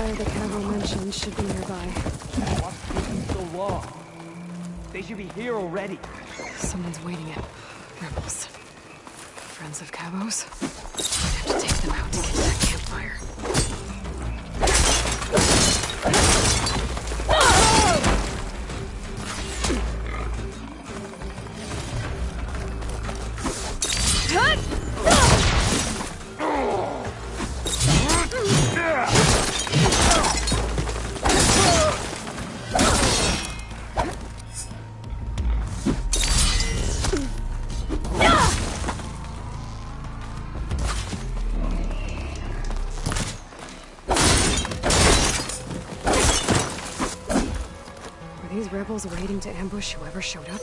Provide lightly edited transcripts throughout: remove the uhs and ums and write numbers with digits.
campfire that Cavo mentioned should be nearby. What's taking so long? They should be here already. Someone's waiting it. Rebels. Friends of Cavo's? I'd have to take them out to get to that campfire. Rebels waiting to ambush whoever showed up?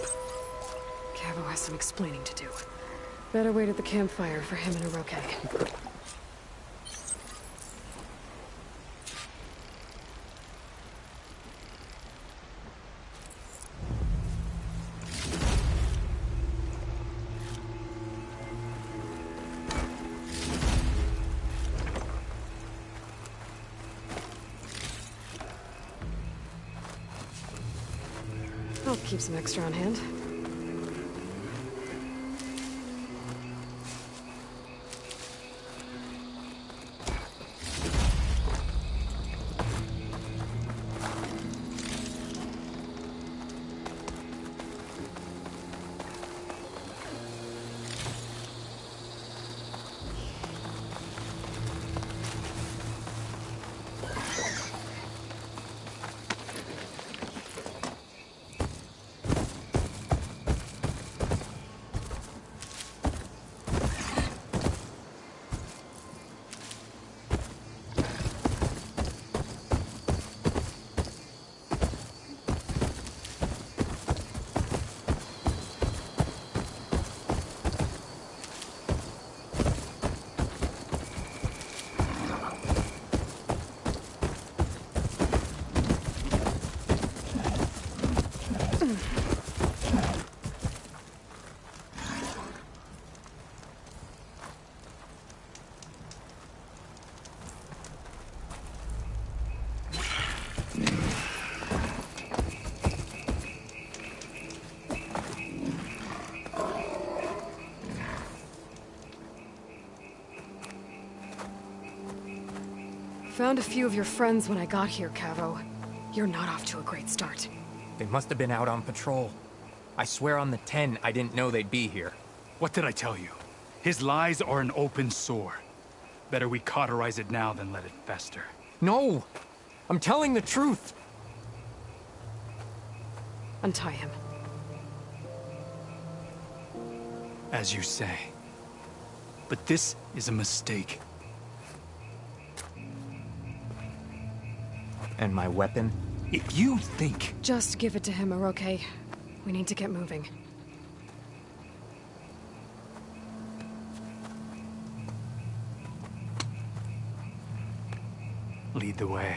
Cavo has some explaining to do. Better wait at the campfire for him and Oroke. I'll keep some extra on hand. Found a few of your friends when I got here, Cavo. You're not off to a great start. They must have been out on patrol. I swear on the 10, I didn't know they'd be here. What did I tell you? His lies are an open sore. Better we cauterize it now than let it fester. No! I'm telling the truth! Untie him. As you say. But this is a mistake. And my weapon? If you think... Just give it to him, Oroke. We need to get moving. Lead the way.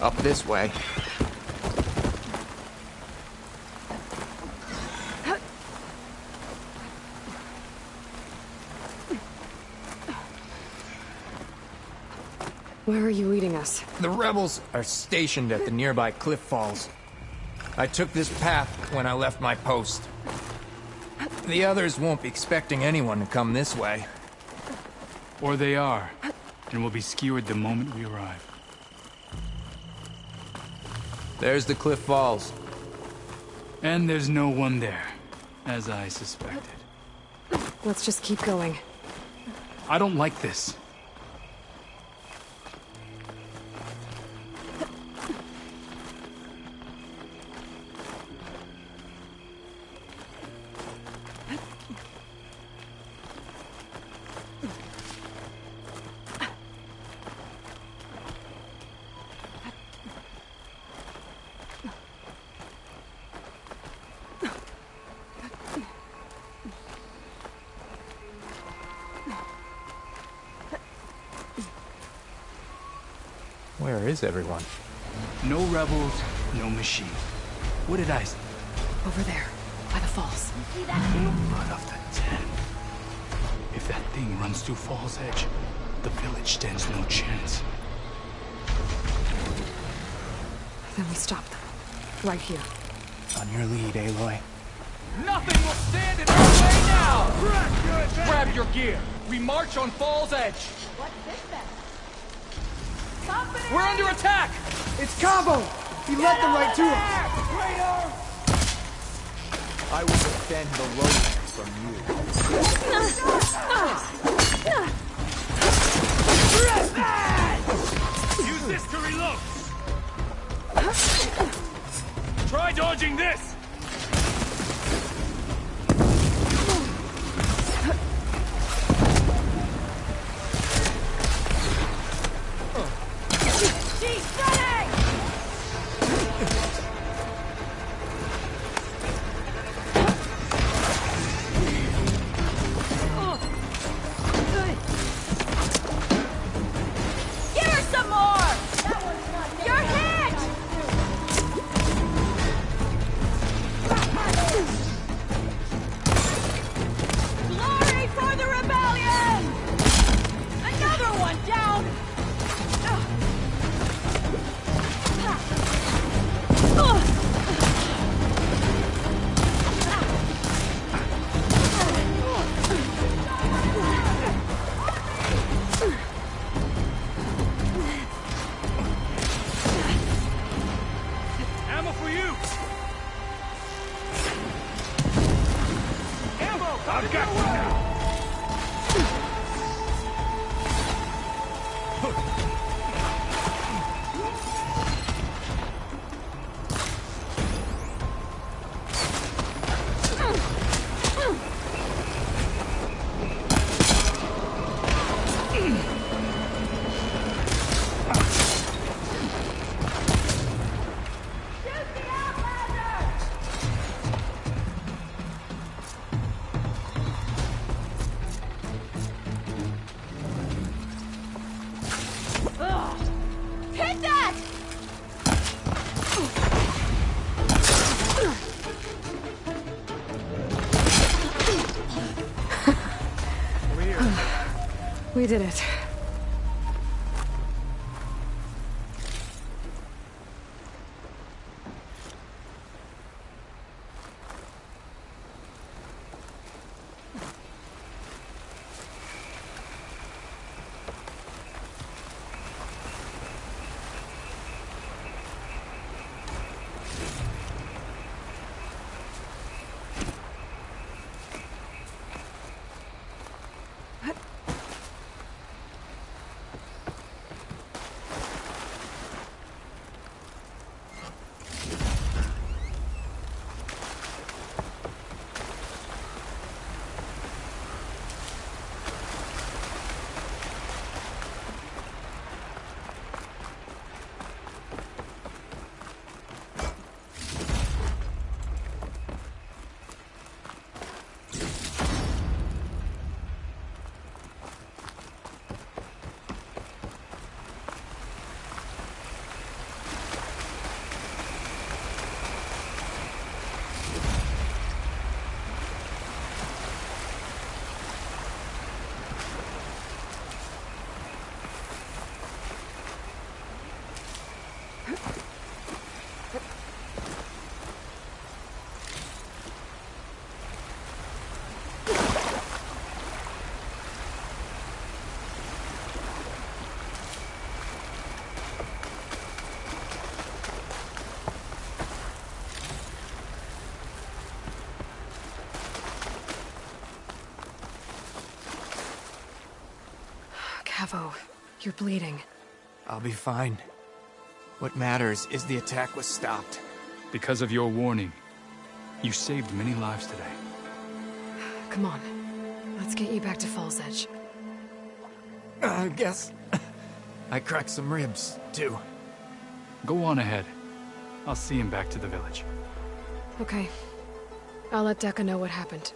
Up this way. Where are you leading us? The rebels are stationed at the nearby cliff falls. I took this path when I left my post. The others won't be expecting anyone to come this way. Or they are, and will be skewered the moment we arrive. There's the Cliff Falls. And there's no one there, as I suspected. Let's just keep going. I don't like this. Where is everyone? No rebels, no machine. What did I say? Over there, by the falls. Blood of the Ten. If that thing runs through Fall's Edge, the village stands no chance. Then we stop them. Right here. On your lead, Aloy. Nothing will stand in our way now! Grab your gear. We march on Fall's Edge. What's this then? We're under attack! It's Cabo! He led them right to us! I will defend the lowlands from you. Use this to reload! Try dodging this! We did it. Cavo, you're bleeding. I'll be fine. What matters is the attack was stopped. Because of your warning, you saved many lives today. Come on. Let's get you back to Falls Edge. I guess I cracked some ribs, too. Go on ahead. I'll see him back to the village. Okay. I'll let Dekka know what happened.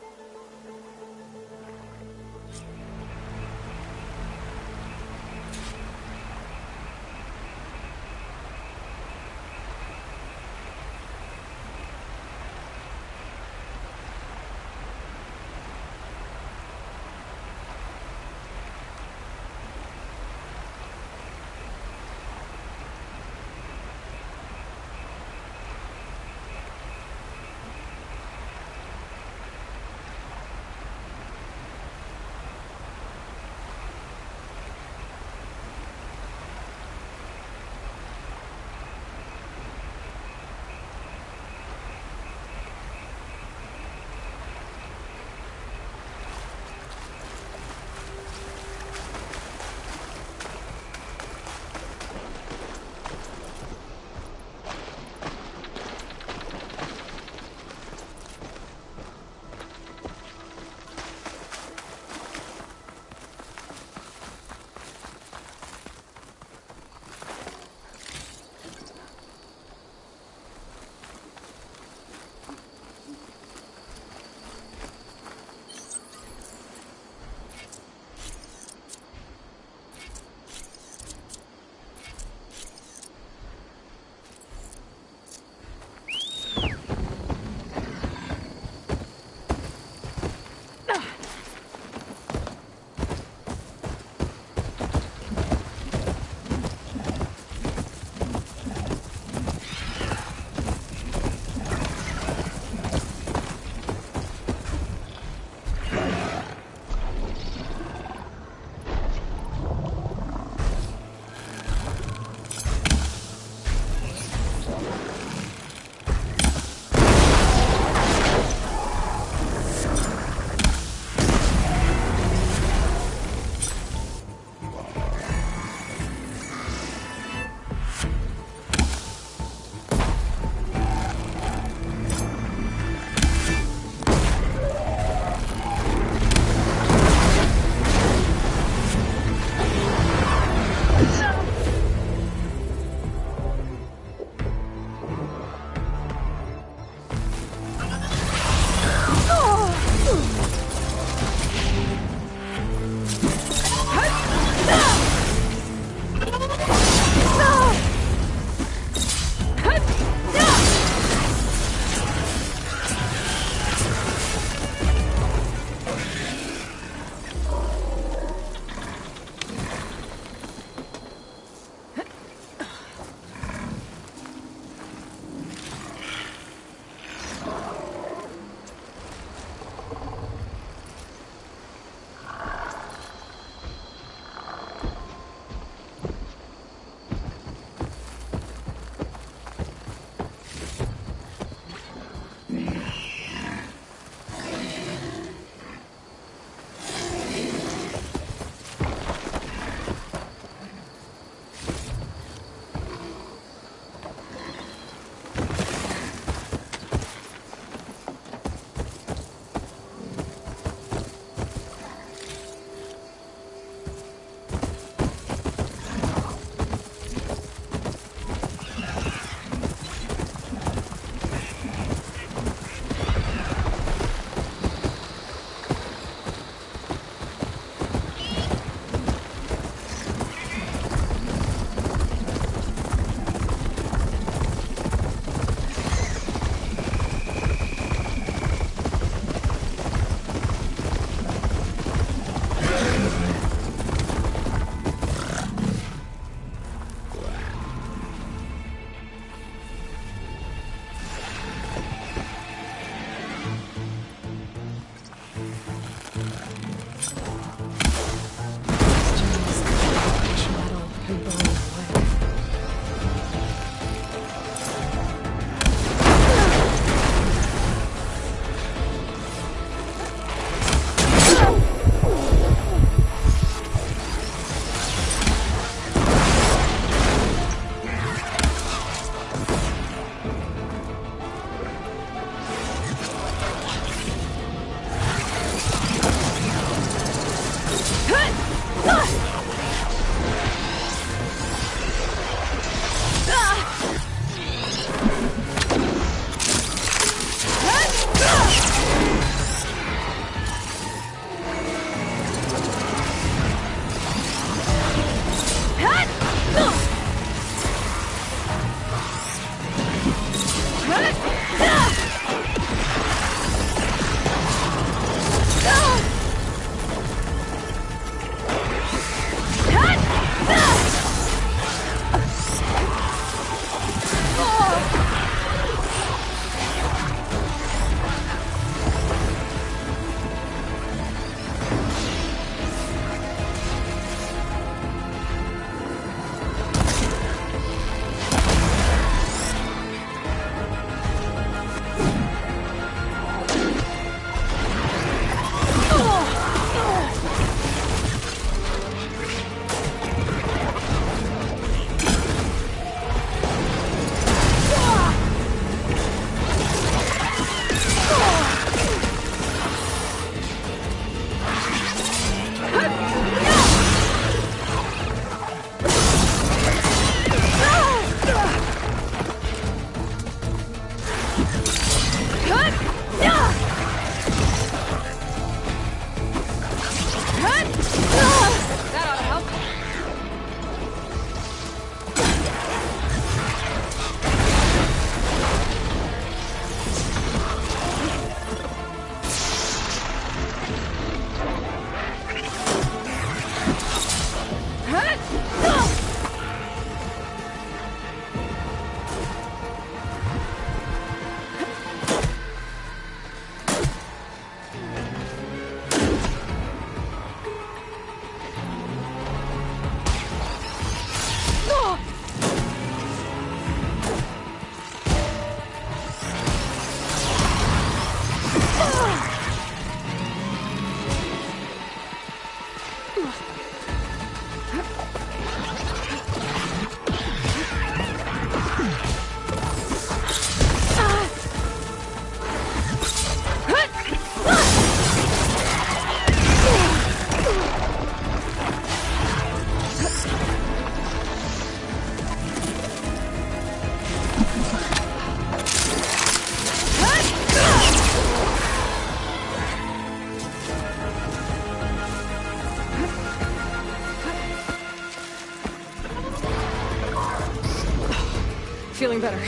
Feeling better.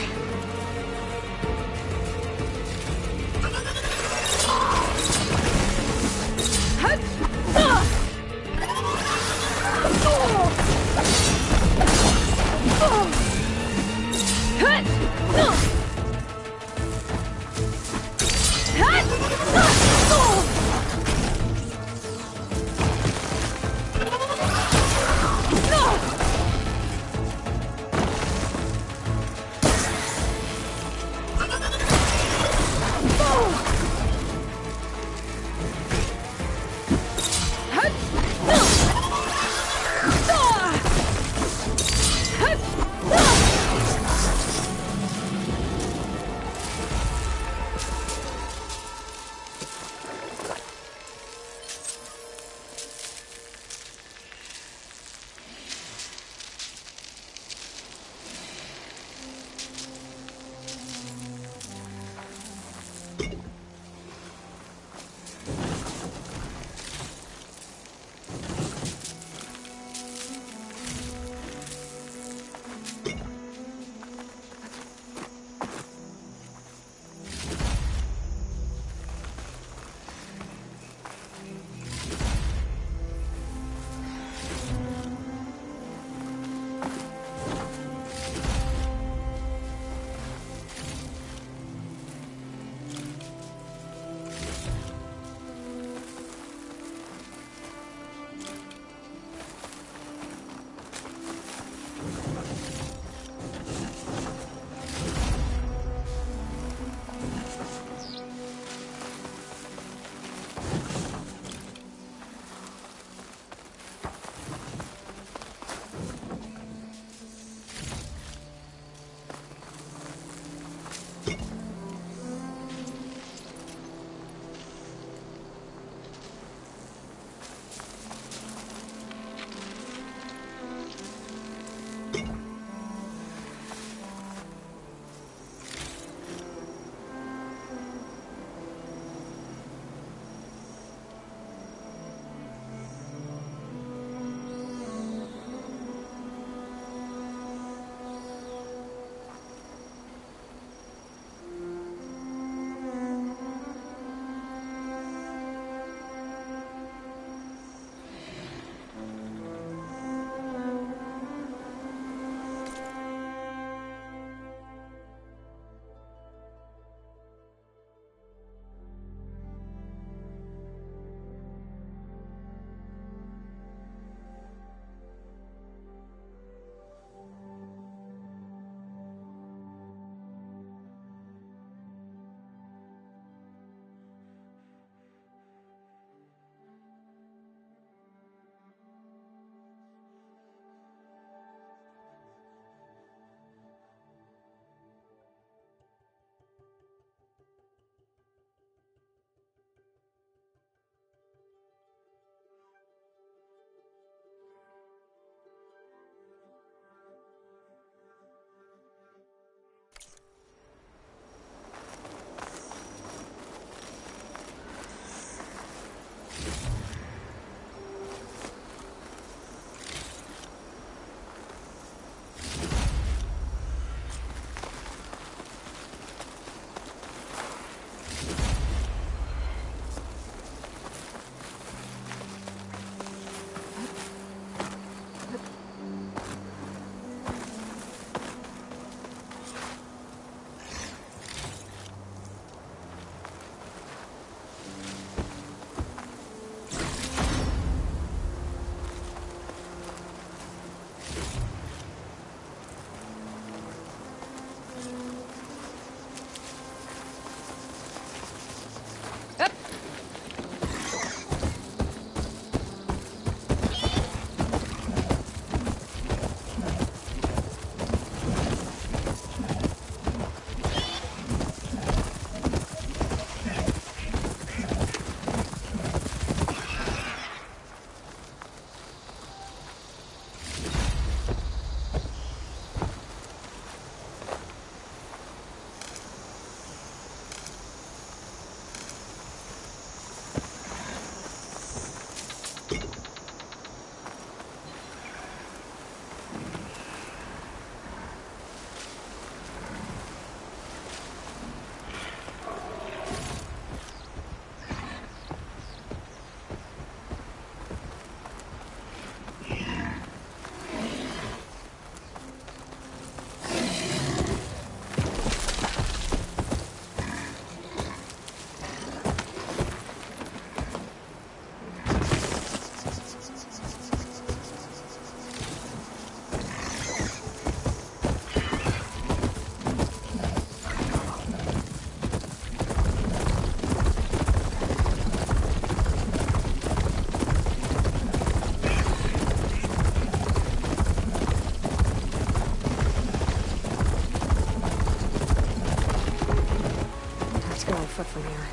foot from here.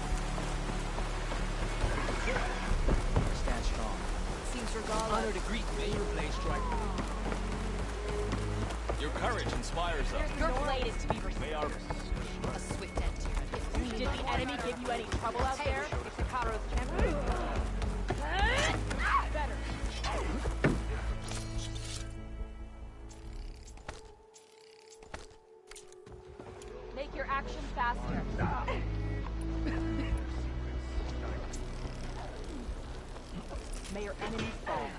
Stand strong. Seems regardless. Honor to greet Mayor Blade Striker. Your courage inspires us. Your blade is to be respected. May our A swift end to it. Did the enemy give you any trouble out there? If the Karos can't better. Make your action faster. May your enemies fall.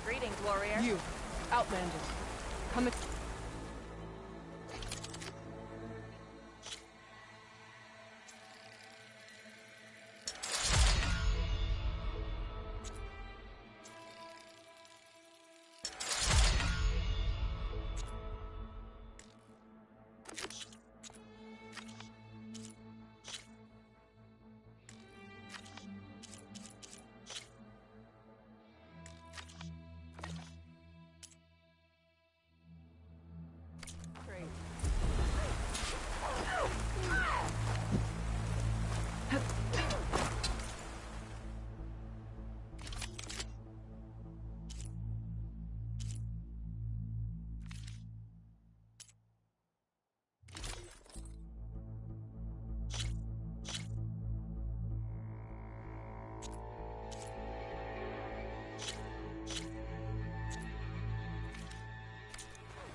Greetings, warrior. You, Outlanders, come.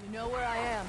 You know where I am.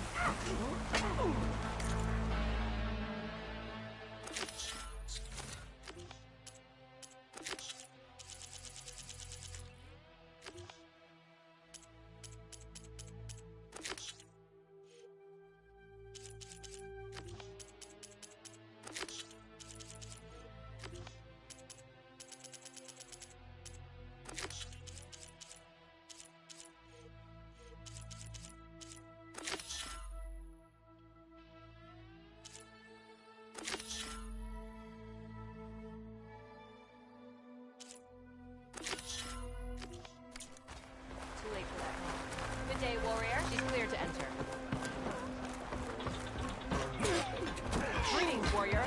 Too late for that. Good day, warrior. She's clear to enter. Greetings, warrior.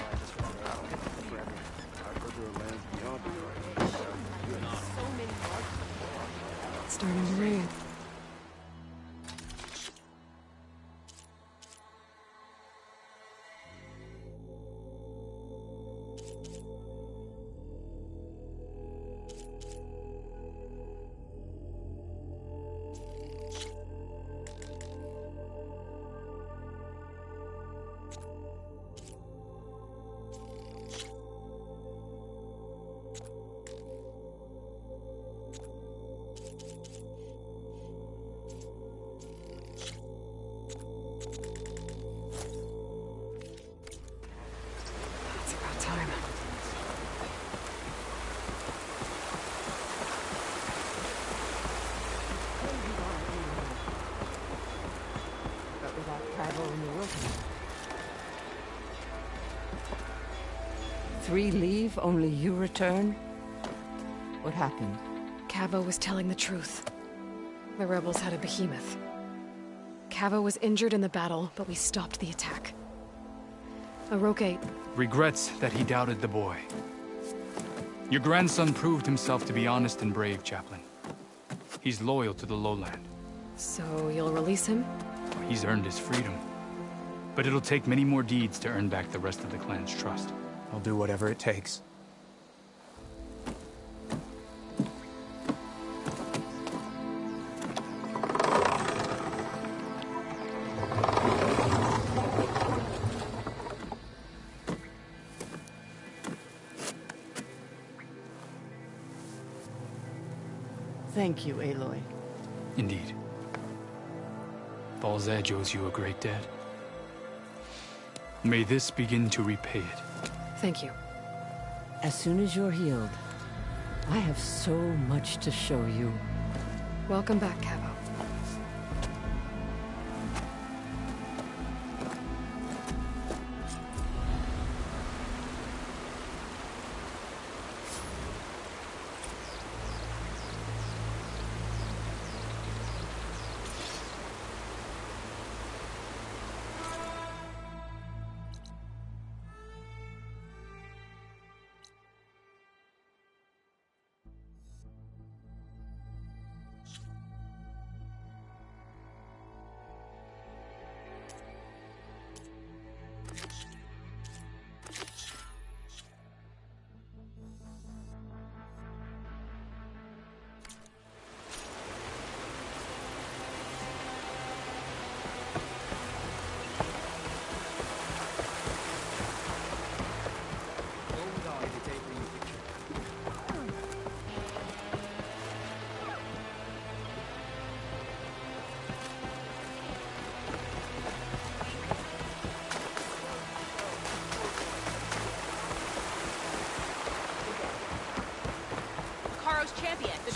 So many marks. It's starting to rain. It's about time. But without travel in the wilderness. 3 leave, only you return? What happened? Cavo was telling the truth. The rebels had a behemoth. Cavo was injured in the battle, but we stopped the attack. Aroke... Regrets that he doubted the boy. Your grandson proved himself to be honest and brave, Chaplain. He's loyal to the lowland. So you'll release him? He's earned his freedom. But it'll take many more deeds to earn back the rest of the clan's trust. I'll do whatever it takes. Thank you, Aloy. Indeed. Falls Edge owes you a great debt. May this begin to repay it. Thank you. As soon as you're healed, I have so much to show you. Welcome back, Cavo.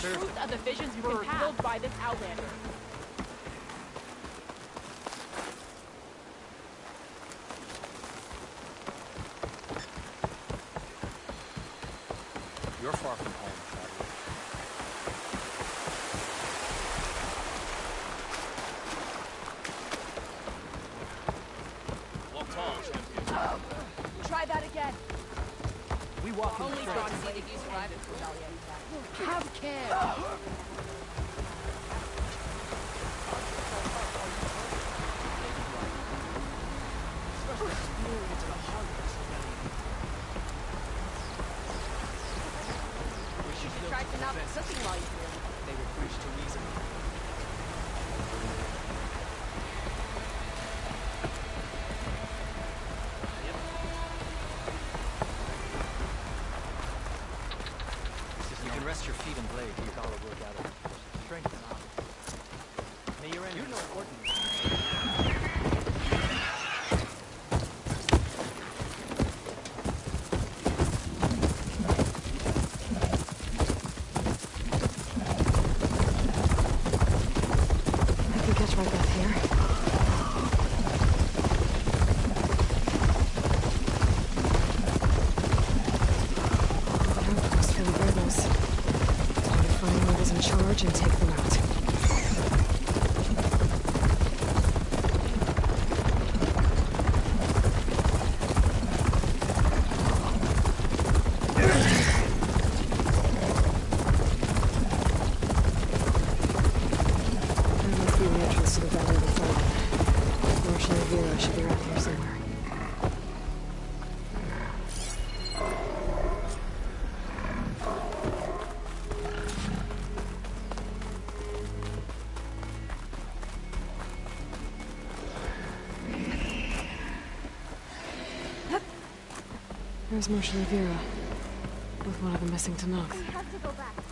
truth of the visions you can have by this Outlander. You're far from home, traveler. Walk tall, champion. Try that again. We walk in Only front. God see that you survived this rebellion. Have care. You should try to not cooking while you're here. They would preach to reason. You can rest your feet and blade. Your dollar will gather strength and honor. May your enemies... You're no ordinary. I can catch my breath here. The outpost for the rebels. Time to find whoever's in charge and take them out. There must be the entrance to the Valley of the Fallen. Marshal Rivera should be around here somewhere. There's Marshal Rivera, with one of the missing Tenakth.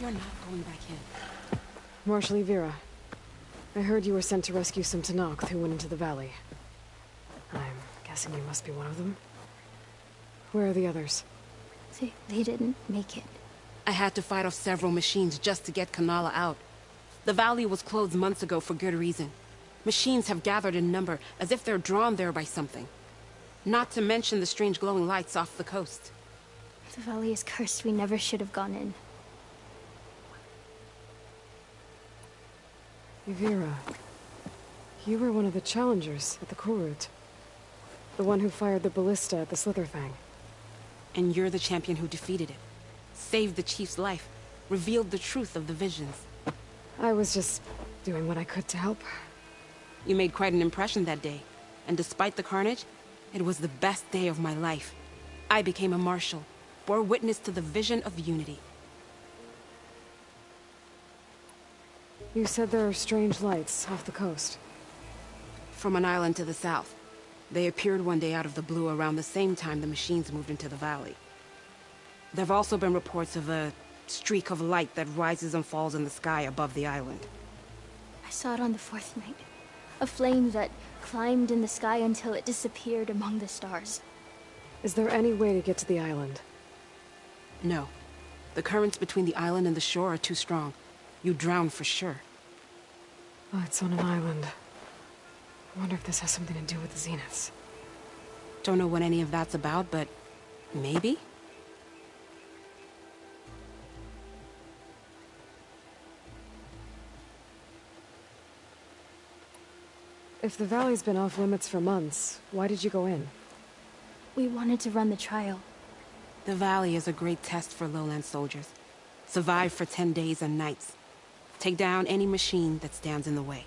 You're not going back in. Marshal Rivera, I heard you were sent to rescue some Tenakth who went into the valley. I'm guessing you must be one of them. Where are the others? They didn't make it. I had to fight off several machines just to get Kanala out. The valley was closed months ago for good reason. Machines have gathered in number, as if they're drawn there by something. Not to mention the strange glowing lights off the coast. The valley is cursed. We never should have gone in. Rivera, you were one of the challengers at the Korut. The one who fired the ballista at the Slitherfang. And you're the champion who defeated it. Saved the chief's life. Revealed the truth of the visions. I was just doing what I could to help. You made quite an impression that day. And despite the carnage, it was the best day of my life. I became a marshal, bore witness to the vision of unity. You said there are strange lights off the coast. From an island to the south. They appeared one day out of the blue around the same time the machines moved into the valley. There have also been reports of a streak of light that rises and falls in the sky above the island. I saw it on the fourth night. A flame that climbed in the sky until it disappeared among the stars. Is there any way to get to the island? No. The currents between the island and the shore are too strong. You'd drown for sure. Oh, it's on an island. I wonder if this has something to do with the Zeniths. Don't know what any of that's about, but maybe? If the valley's been off limits for months, why did you go in? We wanted to run the trial. The valley is a great test for lowland soldiers. Survive for 10 days and nights. Take down any machine that stands in the way.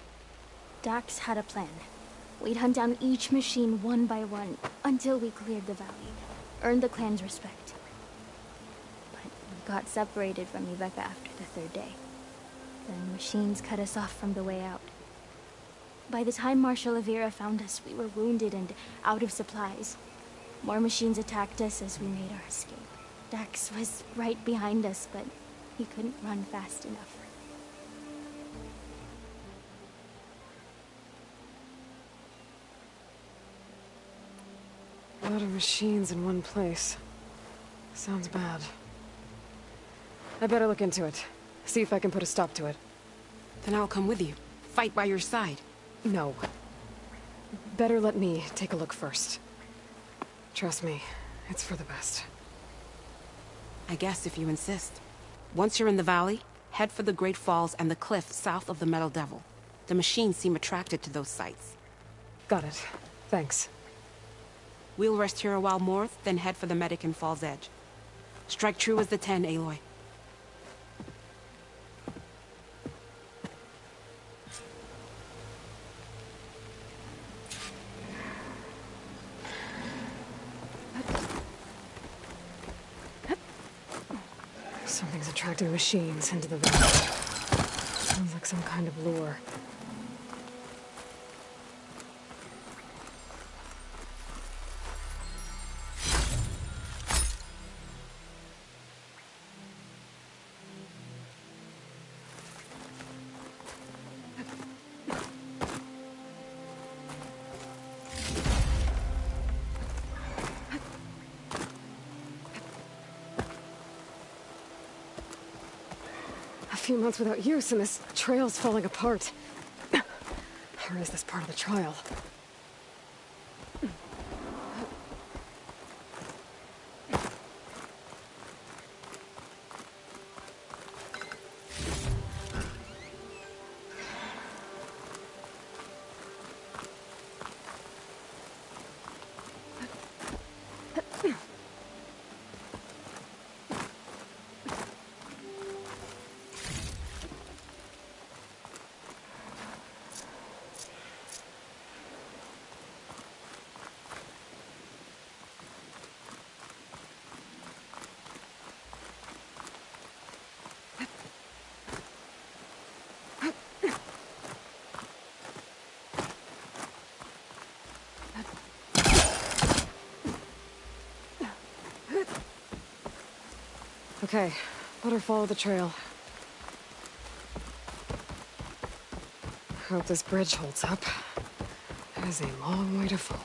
Dax had a plan. We'd hunt down each machine one by one until we cleared the valley. Earned the clan's respect. But we got separated from Iveka after the third day. The machines cut us off from the way out. By the time Marshal Rivera found us, we were wounded and out of supplies. More machines attacked us as we made our escape. Dax was right behind us, but he couldn't run fast enough. A lot of machines in one place. Sounds bad. I better look into it. See if I can put a stop to it. Then I'll come with you. Fight by your side. No. Better let me take a look first. Trust me, it's for the best. I guess if you insist. Once you're in the valley, head for the Great Falls and the cliff south of the Metal Devil. The machines seem attracted to those sites. Got it. Thanks. We'll rest here a while more, then head for the medic in Fall's Edge. Strike true as the 10, Aloy. Something's attracting machines into the valley. Sounds like some kind of lure. A few months without use and this trail's falling apart. Or is this part of the trial? Okay, better follow the trail. Hope this bridge holds up. That is a long way to fall.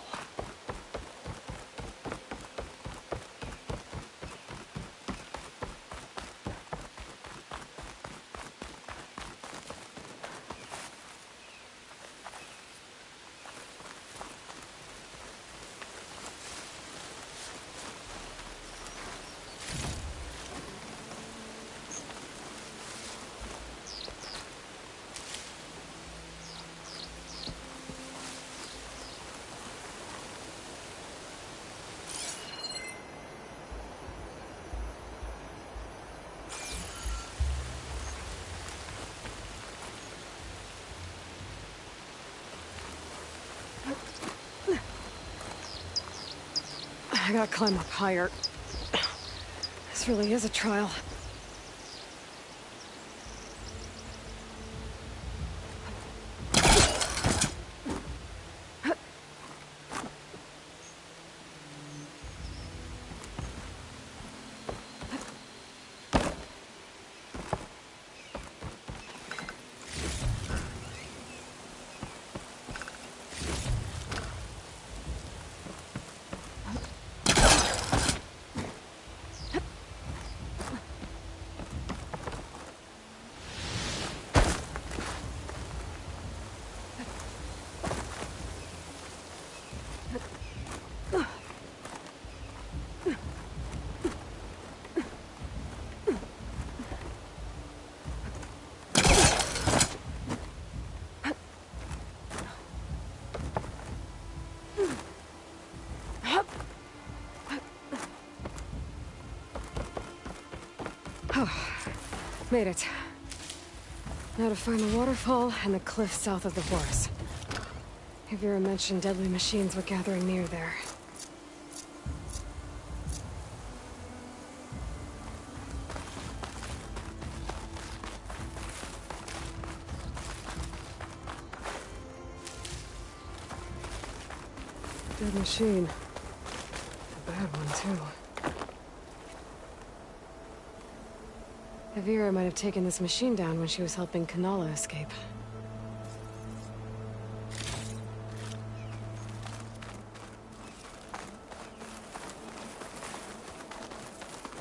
I gotta climb up higher. This really is a trial. Made it. Now to find the waterfall and the cliff south of the Horus. Vera mentioned deadly machines were gathering near there. Dead machine. A bad one, too. Vera might have taken this machine down when she was helping Kanala escape.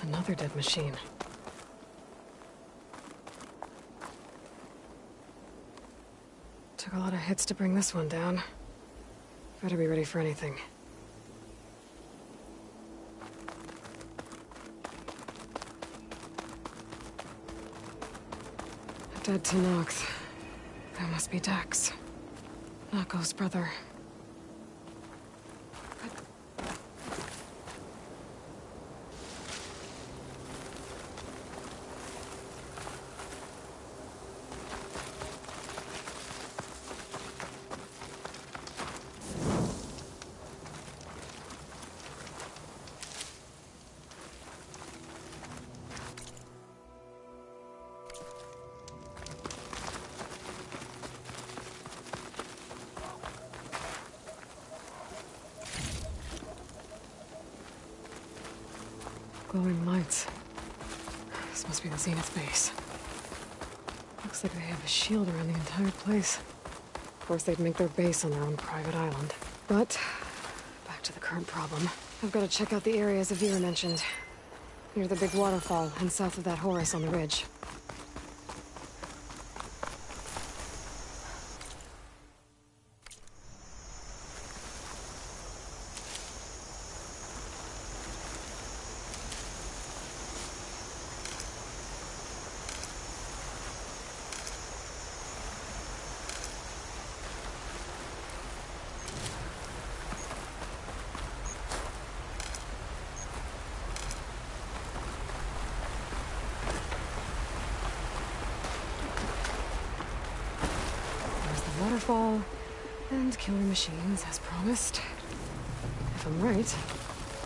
Another dead machine. Took a lot of hits to bring this one down. Better be ready for anything. Dead to Nox. That must be Dax. Nako's brother. Glowing lights. This must be the Zenith base. Looks like they have a shield around the entire place. Of course, they'd make their base on their own private island. But, back to the current problem. I've got to check out the areas Avira mentioned. Near the big waterfall and south of that Horus on the ridge. Waterfall, and killer machines, as promised. If I'm right,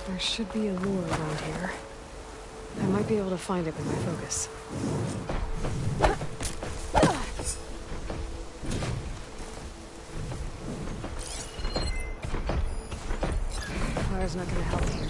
there should be a lure around here. I might be able to find it with my focus. Fire's not gonna help here.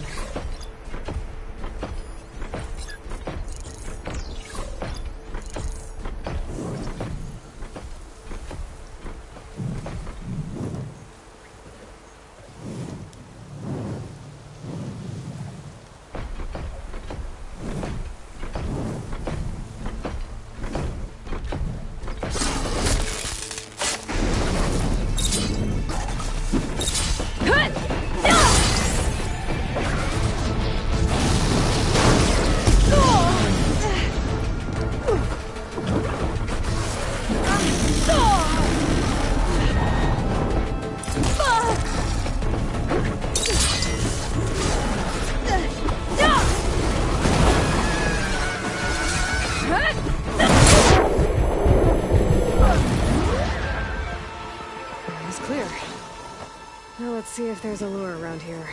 Let's see if there's a lure around here.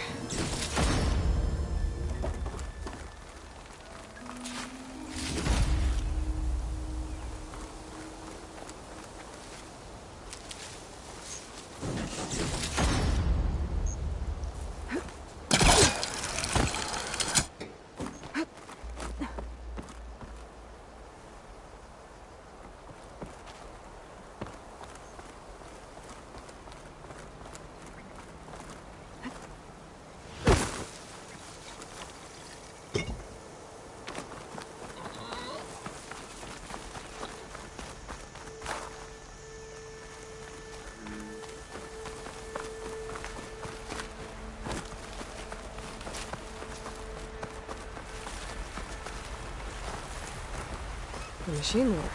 The machine lure.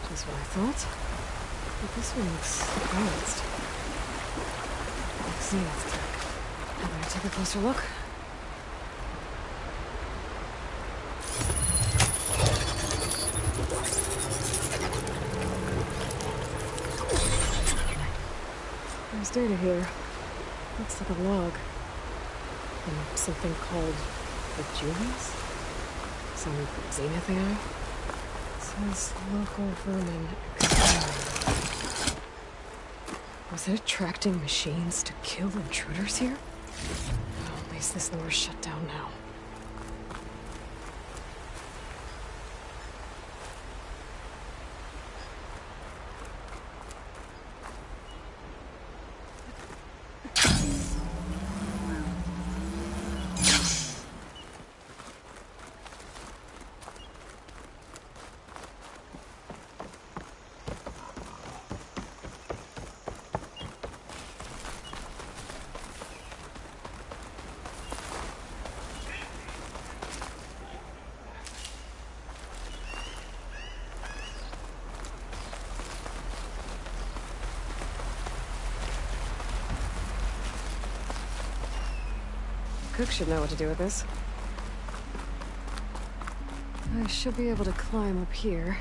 Just what I thought. But this one looks balanced. Like Zenith tech. I better take a closer look. There's data here. Looks like a log. And something called the Julius? Some Zenith AI? Says local vermin exterminated. Was it attracting machines to kill intruders here? Well, at least this lure's shut down now. Cook should know what to do with this. I should be able to climb up here.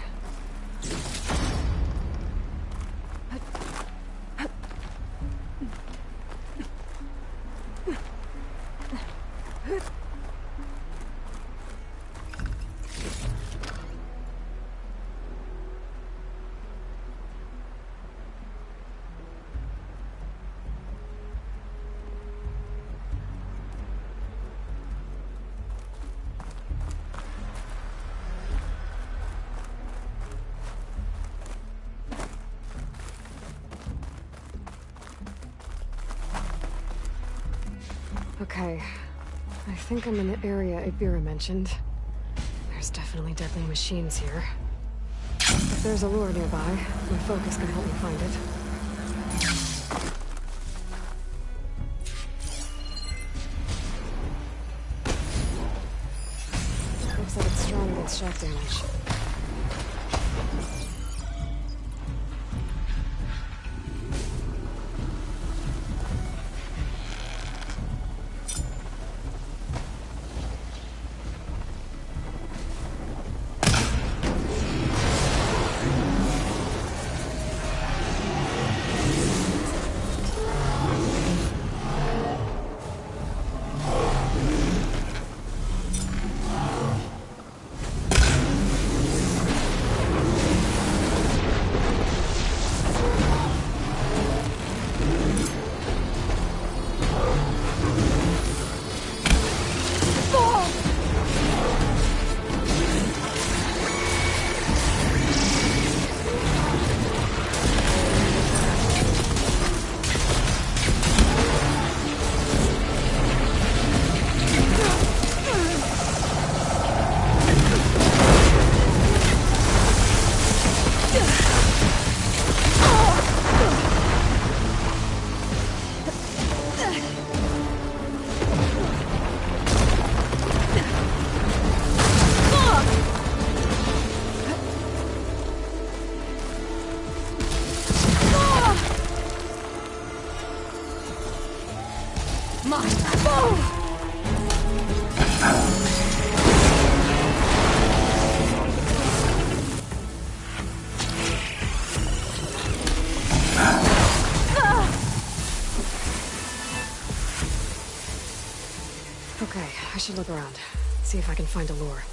Okay. I think I'm in the area Ibira mentioned. There's definitely deadly machines here. If there's a lure nearby, my focus can help me find it. Looks like it's strong against shock damage. Okay, I should look around. See if I can find a lure.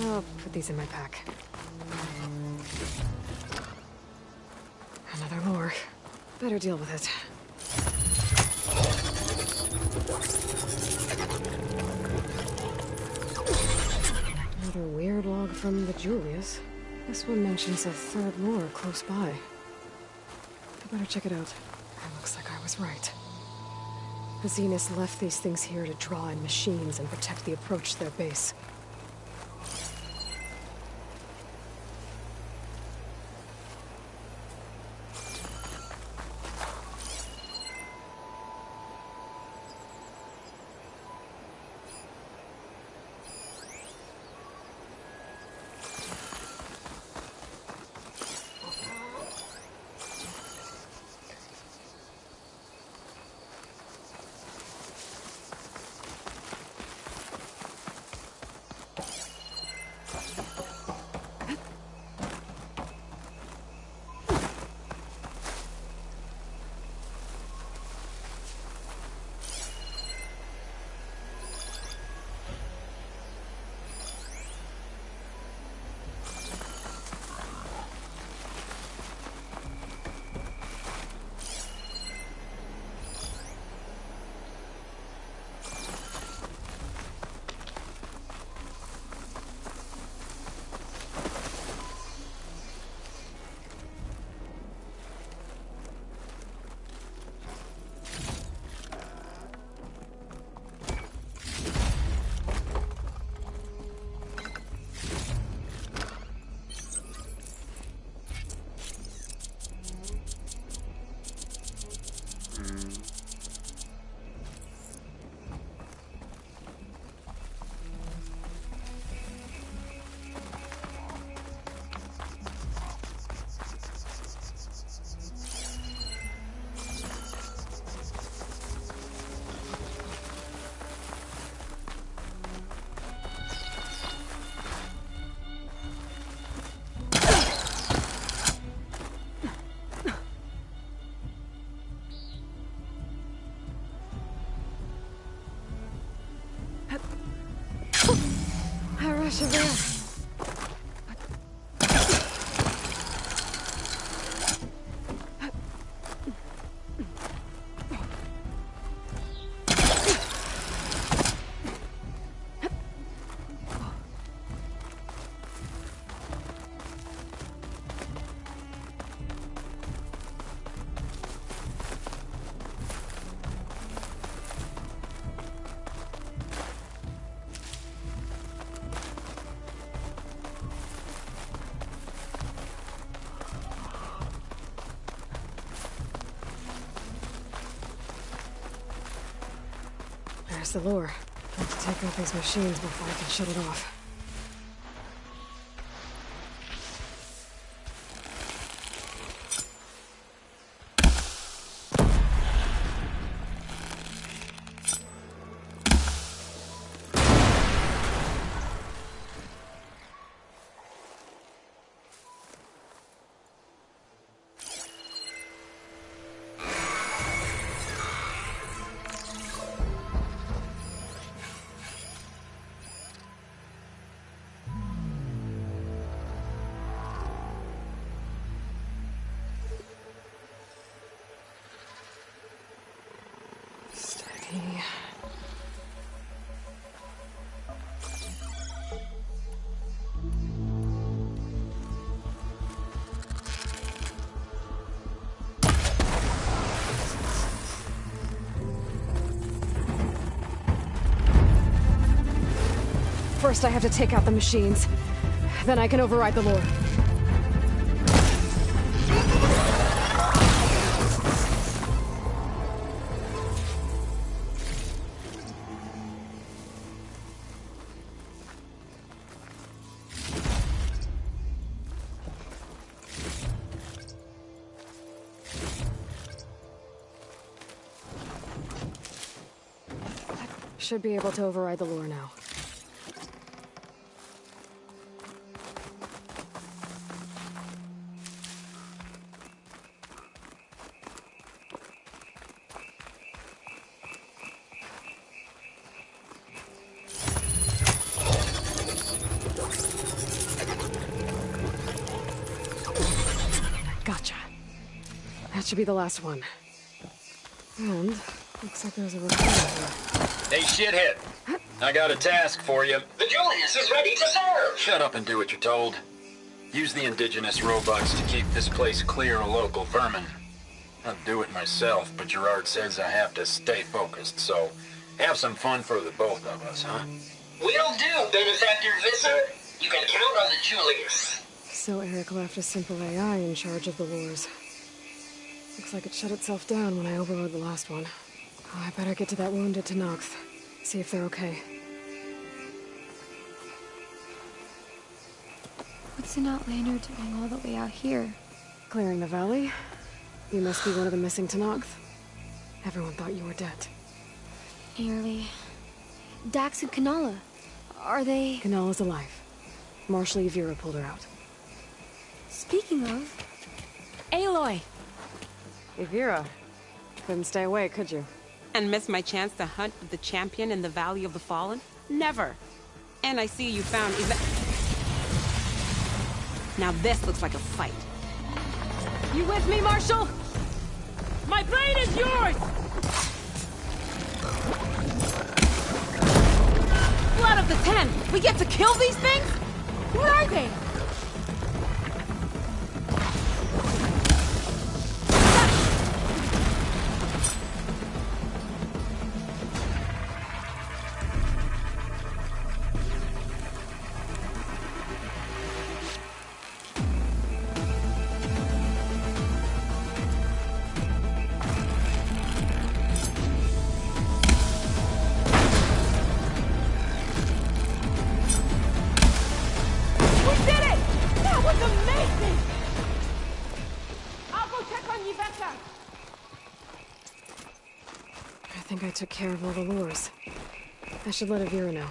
I'll put these in my pack. Another lure. Better deal with it. Another weird log from the Julius. This one mentions a third lure close by. I better check it out. It looks like I was right. The Zeniths left these things here to draw in machines and protect the approach to their base. There's the lure. I have to take out these machines before I can shut it off. Steady. First, I have to take out the machines. Then I can override the lure. Should be able to override the lure now. Gotcha. That should be the last one. And looks like there's a recorder here. Hey, shithead. I got a task for you. The Julius is ready to serve! Shut up and do what you're told. Use the indigenous robots to keep this place clear of local vermin. I'll do it myself, but Gerard says I have to stay focused, so have some fun for the both of us, huh? Will do, Benefactor Visser. You can count on the Julius. So Eric left a simple AI in charge of the lures. Looks like it shut itself down when I overrode the last one. Oh, I better get to that wounded Tanox. See if they're okay. What's an Outlander doing all the way out here? Clearing the valley? You must be one of the missing Tanox. Everyone thought you were dead. Eerily. Dax and Kanala. Are they... Kanala's alive. Marshal Yvira pulled her out. Speaking of... Aloy! Yvira. Couldn't stay away, could you? And miss my chance to hunt with the champion in the Valley of the Fallen? Never. And I see you found Now this looks like a fight. You with me, Marshal? My blade is yours! Blood of the Ten! We get to kill these things? Where are they? I think I took care of all the lures. I should let Yvira know.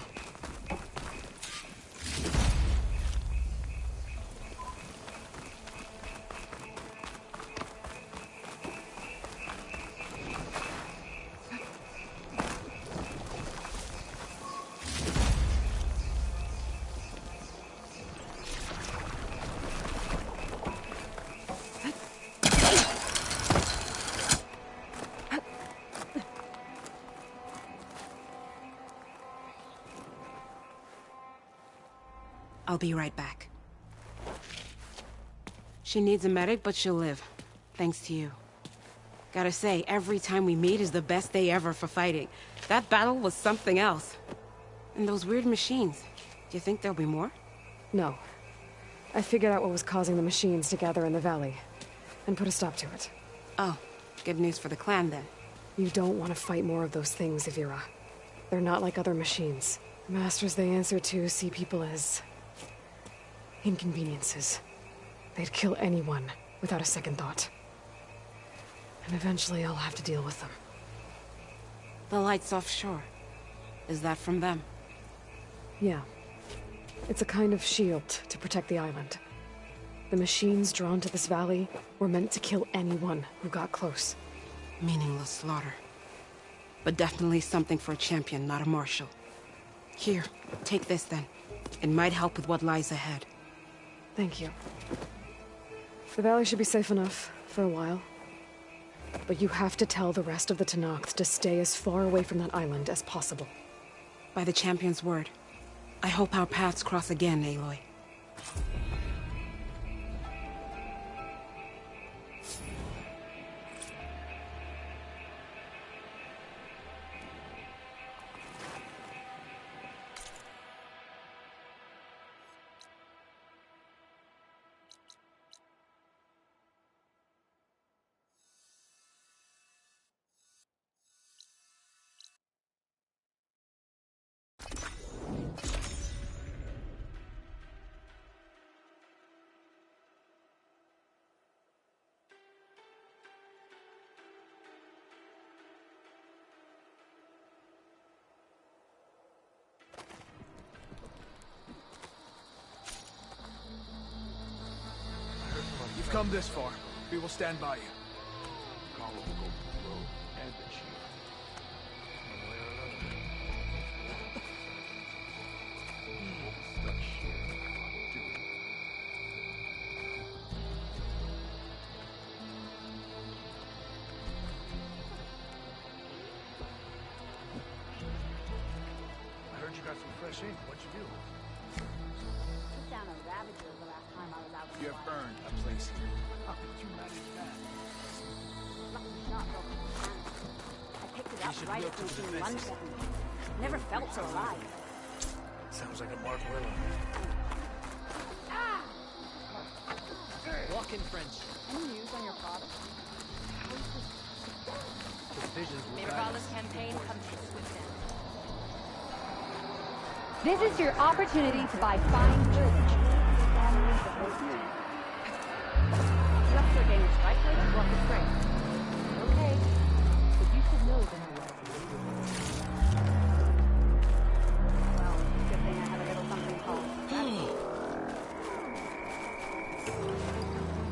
I'll be right back. She needs a medic, but she'll live. Thanks to you. Gotta say, every time we meet is the best day ever for fighting. That battle was something else. And those weird machines. Do you think there'll be more? No. I figured out what was causing the machines to gather in the valley, and put a stop to it. Oh, good news for the clan then. You don't want to fight more of those things, Evira. They're not like other machines. The masters they answer to see people as inconveniences. They'd kill anyone without a second thought. And eventually I'll have to deal with them. The lights offshore. Is that from them? Yeah. It's a kind of shield to protect the island. The machines drawn to this valley were meant to kill anyone who got close. Meaningless slaughter. But definitely something for a champion, not a marshal. Here, take this then. It might help with what lies ahead. Thank you. The valley should be safe enough for a while. But you have to tell the rest of the Tenakth to stay as far away from that island as possible. By the champion's word. I hope our paths cross again, Aloy. You've come this far. We will stand by you. I heard you got some fresh ink. What'd you do? Took down a Ravager the last time I was out. You have earned a place here. How did you manage that? Lucky shot broke my hand. I picked it up should right look as to the the machine lunged defenses. at me. Never felt so alive. Sounds like a Mark Willow. Walk in French. Any news on your father? His visions will May guide us. Ravalla's campaign come to a swift end. This is your opportunity to buy fine goods. You up for a game of strike with or walk the straight? Okay, but you should know that I love Well, good thing I have a little something called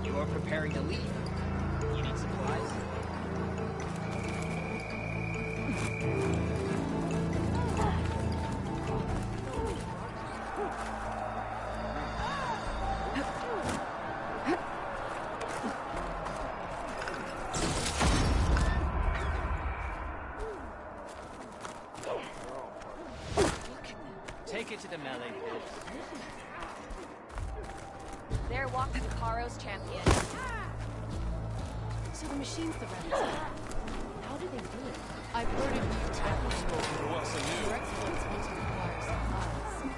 You're preparing to leave. You need supplies? Take it to the melee pit. There walks Lucaro's champion. So the machine's the Rebels. How do they do it? I've heard of you tackles. Your exploits also require supplies.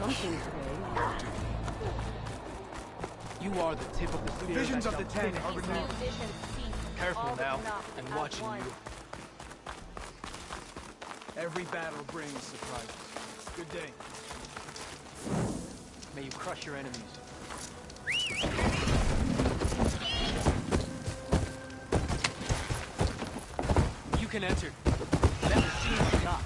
something today. You are the tip of the spear. Visions of the Ten are renewed. Careful now. I'm watching you. Every battle brings surprises. Good day. May you crush your enemies. You can enter. That machine is not.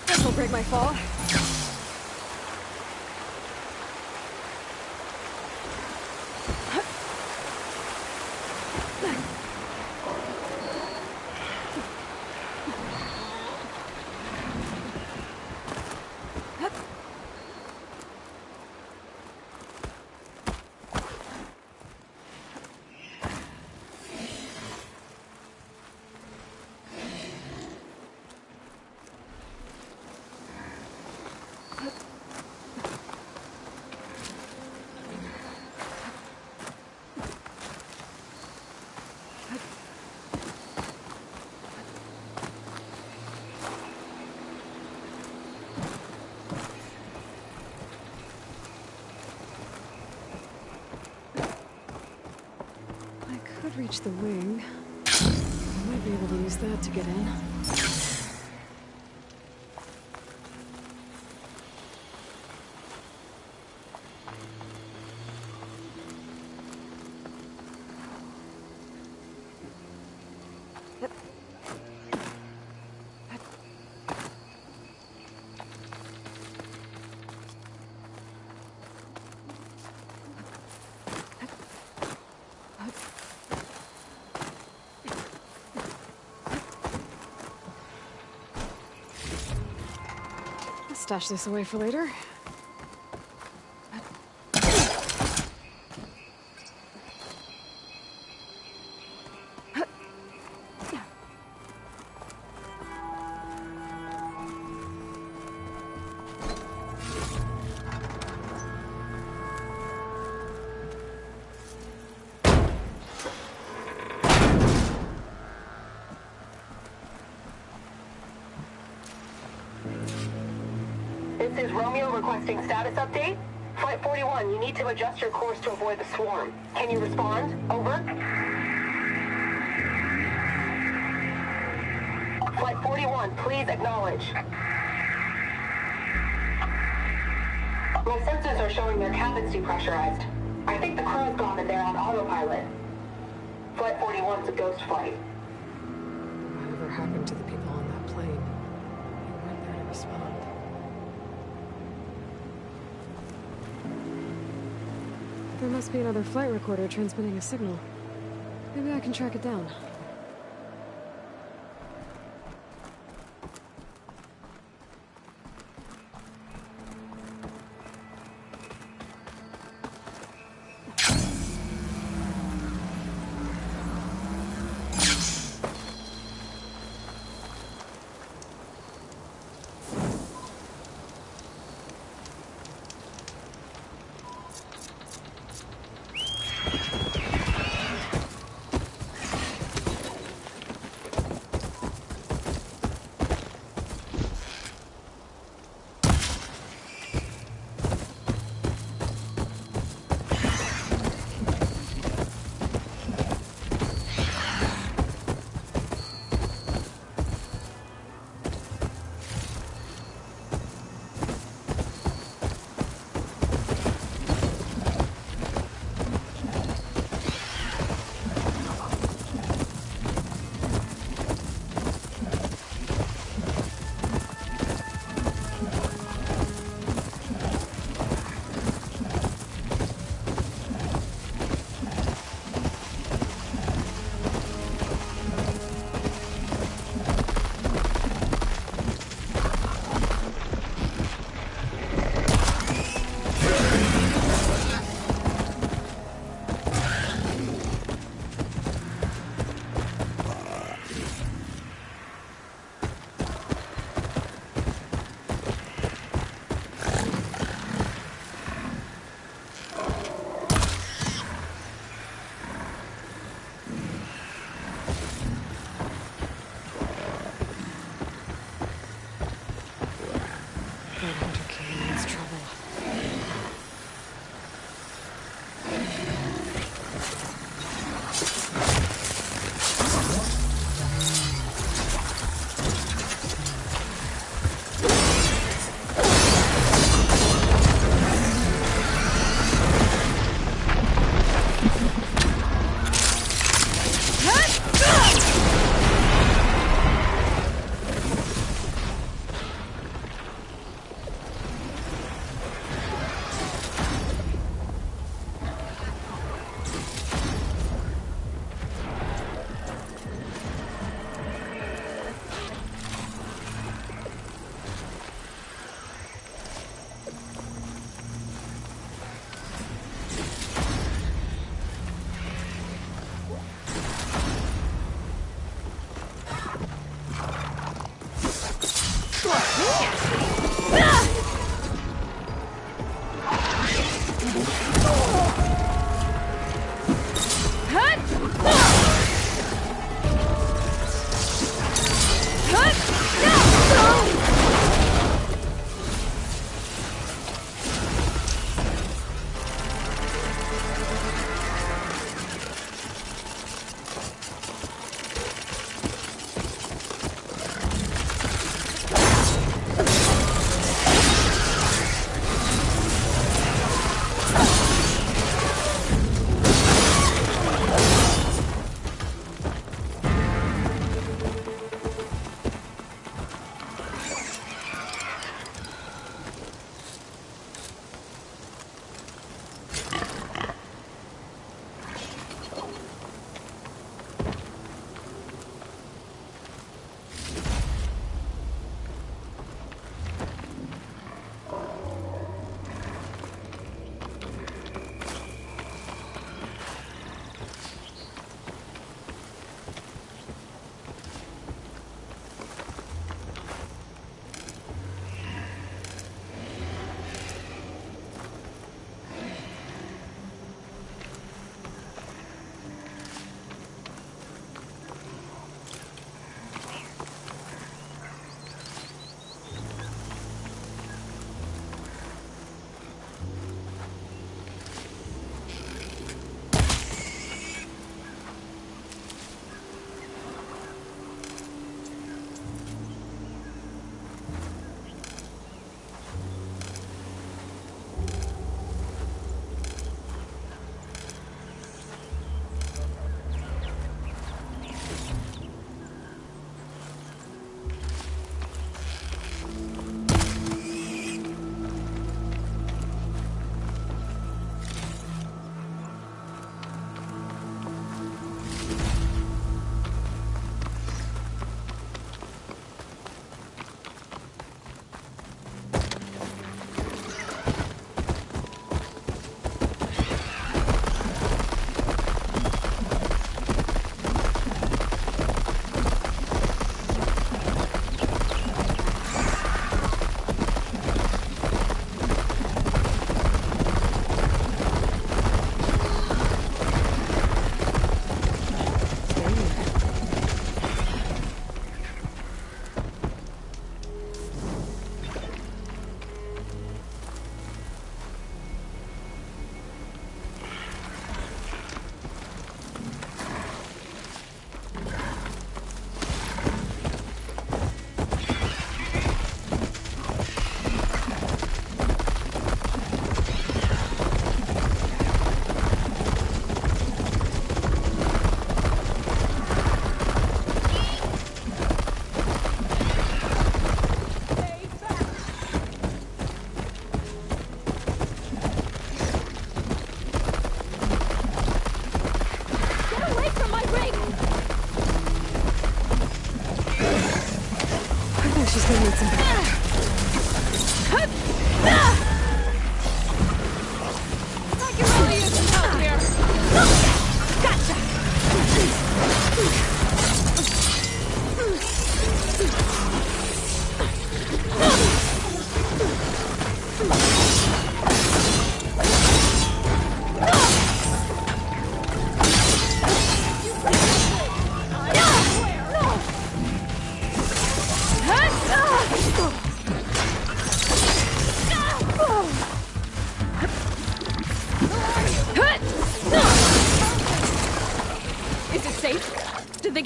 This'll break my fall. Reach the wing. I might be able to use that to get in. Stash this away for later. This is Romeo requesting status update. Flight 41, you need to adjust your course to avoid the swarm. Can you respond? Over. Flight 41, please acknowledge. My sensors are showing their cabins depressurized. I think the crew's gone and they're on autopilot. Flight 41's a ghost flight. Whatever happened to the people on that plane? They weren't there to respond. There must be another flight recorder transmitting a signal. Maybe I can track it down.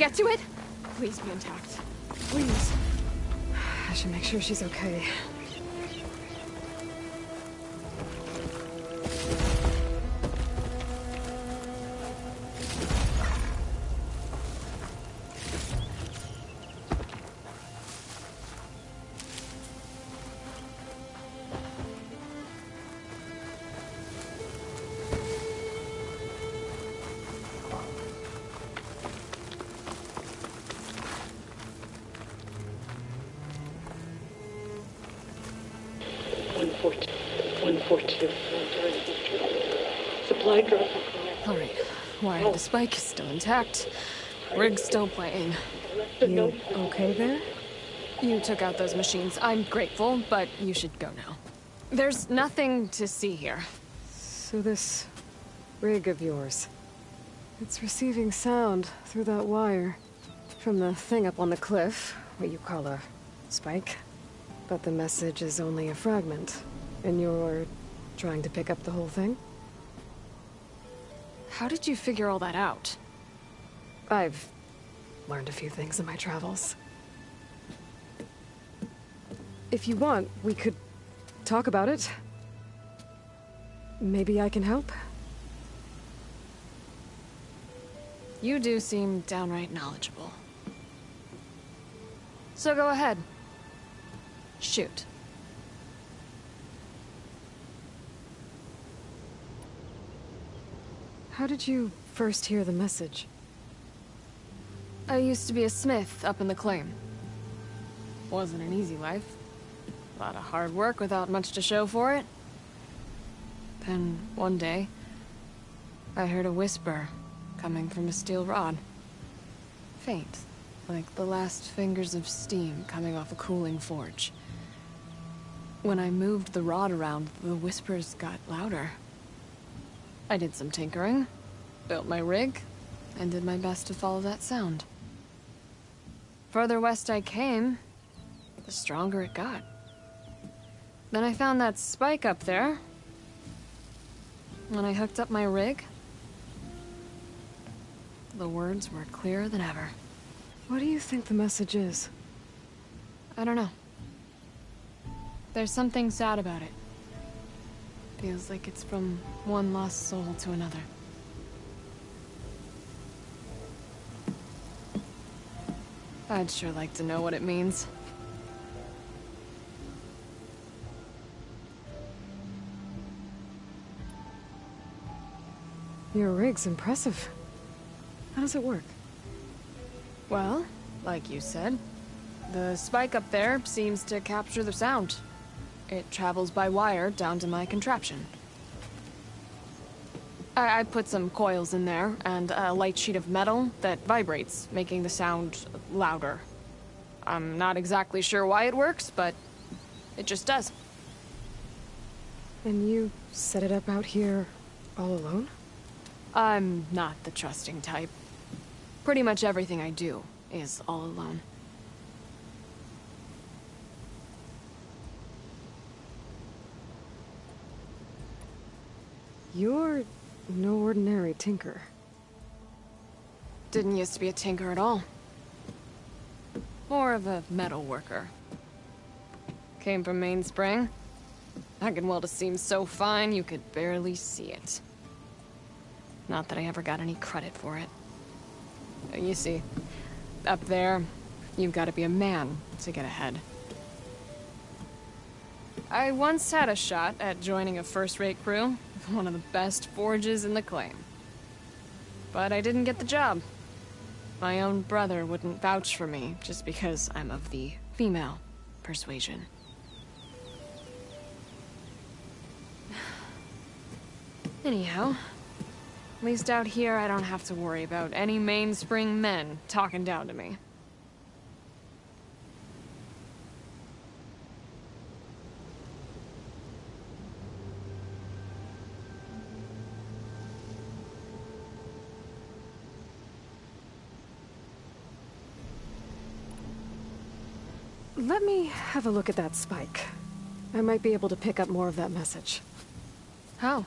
get to it? Please be intact. Please. I should make sure she's okay. Supply drop. Alright. Why, the spike is still intact. Rig's still playing. You okay there? You took out those machines. I'm grateful, but you should go now. There's nothing to see here. So this rig of yours, it's receiving sound through that wire from the thing up on the cliff, what you call a spike. But the message is only a fragment, and you're trying to pick up the whole thing? How did you figure all that out? I've learned a few things in my travels. If you want, we could talk about it. Maybe I can help? You do seem downright knowledgeable. So go ahead. Shoot. How did you first hear the message? I used to be a smith up in the claim. Wasn't an easy life. A lot of hard work without much to show for it. Then, one day, I heard a whisper coming from a steel rod. Faint, like the last fingers of steam coming off a cooling forge. When I moved the rod around, the whispers got louder. I did some tinkering, built my rig, and did my best to follow that sound. Further west I came, the stronger it got. Then I found that spike up there. When I hooked up my rig, the words were clearer than ever. What do you think the message is? I don't know. There's something sad about it. Feels like it's from one lost soul to another. I'd sure like to know what it means. Your rig's impressive. How does it work? Well, like you said, the spike up there seems to capture the sound. It travels by wire down to my contraption. I put some coils in there and a light sheet of metal that vibrates, making the sound louder. I'm not exactly sure why it works, but it just does. And you set it up out here all alone? I'm not the trusting type. Pretty much everything I do is all alone. You're no ordinary tinker. Didn't used to be a tinker at all. More of a metal worker. Came from Mainspring. I can weld a seam so fine you could barely see it. Not that I ever got any credit for it. You see, up there, you've got to be a man to get ahead. I once had a shot at joining a first-rate crew, one of the best forges in the claim. But I didn't get the job. My own brother wouldn't vouch for me just because I'm of the female persuasion. Anyhow, at least out here I don't have to worry about any Mainspring men talking down to me. Let me have a look at that spike. I might be able to pick up more of that message. How?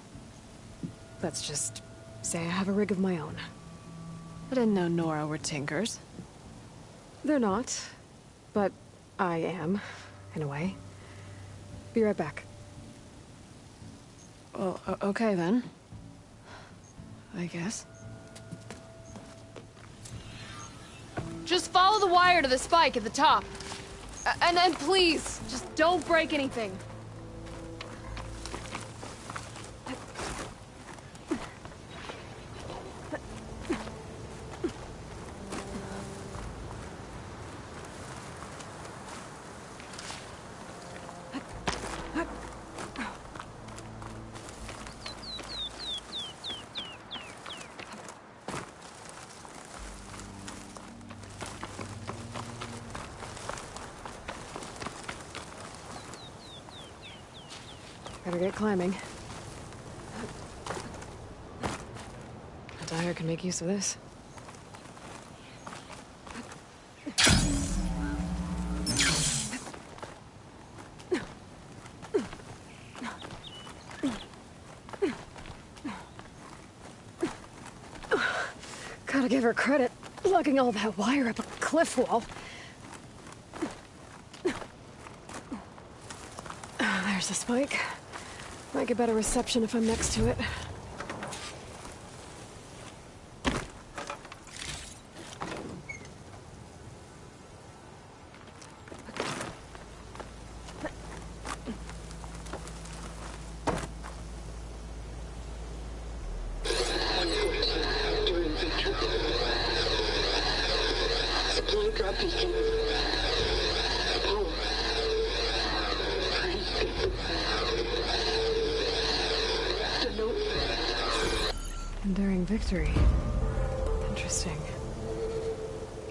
Let's just say I have a rig of my own. I didn't know Nora were tinkers. They're not, but I am, in a way. Be right back. Well, okay then. I guess. Just follow the wire to the spike at the top. And then please, just don't break anything. Better get climbing. Dyer can make use of this. Gotta give her credit, lugging all that wire up a cliff wall. There's the spike. Might get better reception if I'm next to it. Enduring victory. Interesting.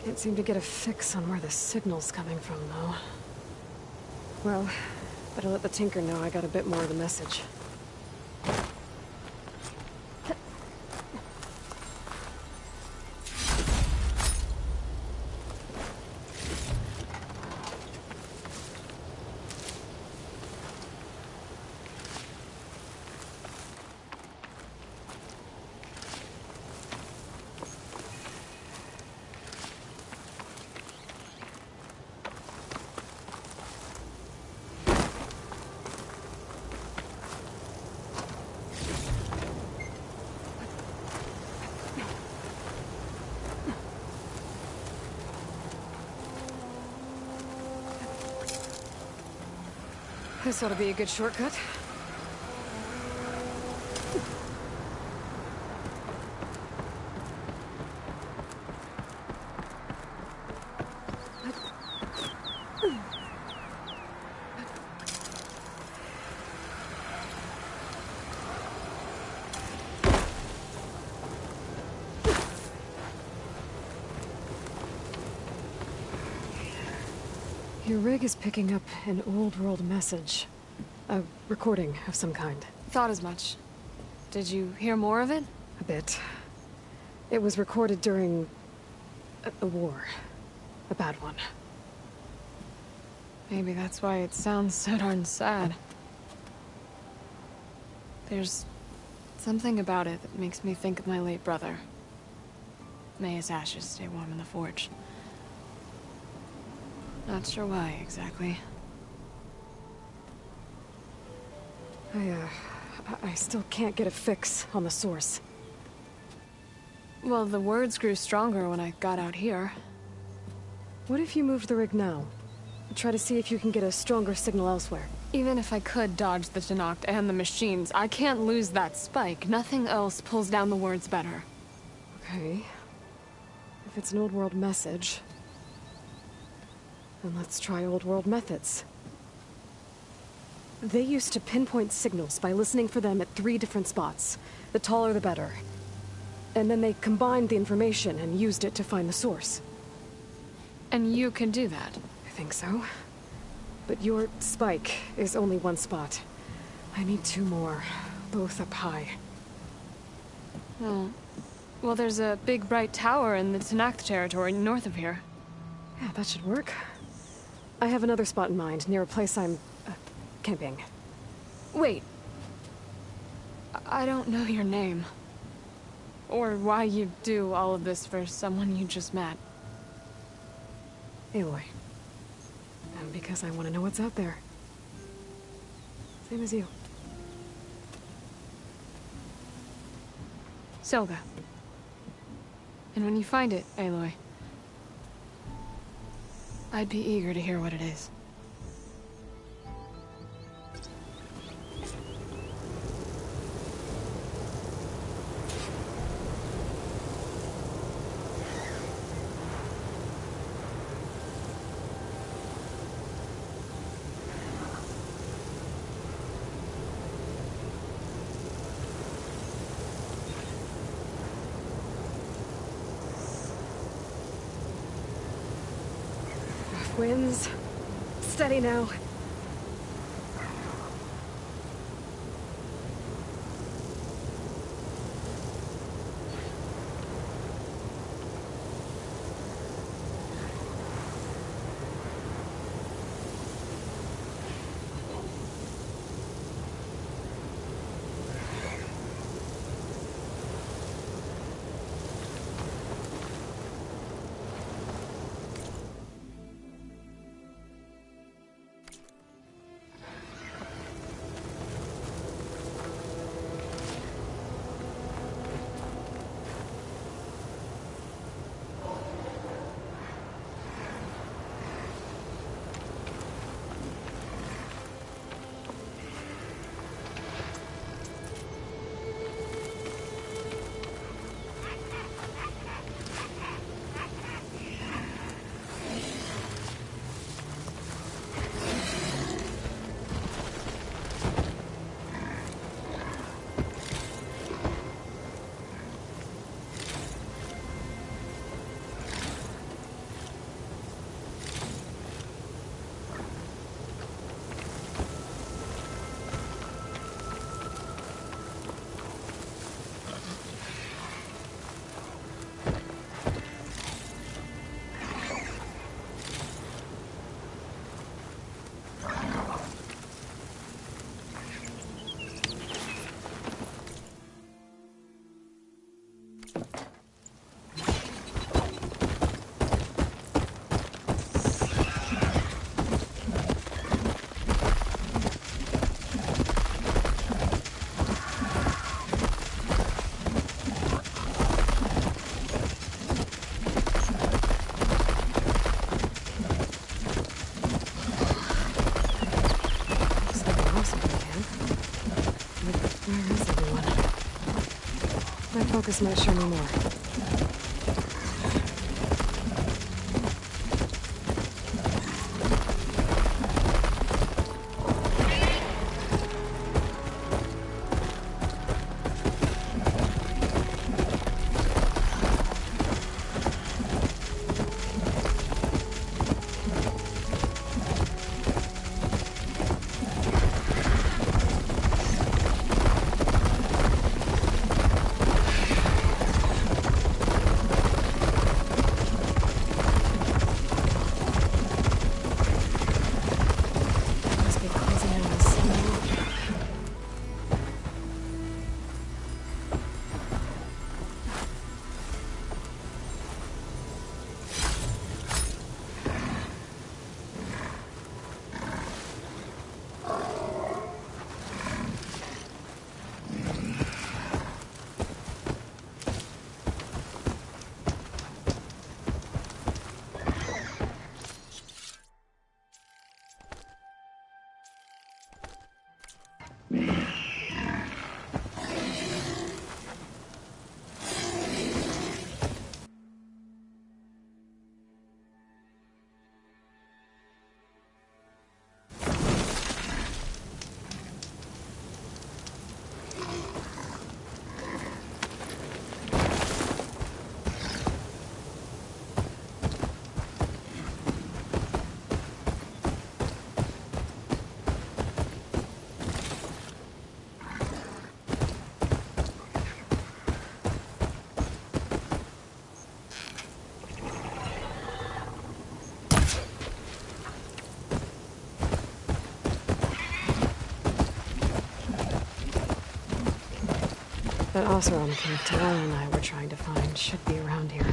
Can't seem to get a fix on where the signal's coming from, though. Well, better let the Tinker know I got a bit more of the message. This ought to be a good shortcut. Your rig is picking up an old world message. A recording of some kind. Thought as much. Did you hear more of it? A bit. It was recorded during a war. A bad one. Maybe that's why it sounds so darn sad. There's something about it that makes me think of my late brother. May his ashes stay warm in the forge. Not sure why, exactly. I still can't get a fix on the source. Well, the words grew stronger when I got out here. What if you moved the rig now? Try to see if you can get a stronger signal elsewhere. Even if I could dodge the Tenakth and the machines, I can't lose that spike. Nothing else pulls down the words better. Okay. If it's an old world message, then let's try old world methods. They used to pinpoint signals by listening for them at 3 different spots. The taller the better. And then they combined the information and used it to find the source. And you can do that? I think so. But your spike is only 1 spot. I need 2 more, both up high. Oh. Well, there's a big bright tower in the Tenakth territory north of here. Yeah, that should work. I have another spot in mind, near a place I'm camping. Wait. I don't know your name. Or why you do all of this for someone you just met. Aloy. And because I want to know what's out there. Same as you. Selga. And when you find it, Aloy, I'd be eager to hear what it is. Winds. Steady now. Focus might show me more. That Oseram camp Talaya and I were trying to find should be around here.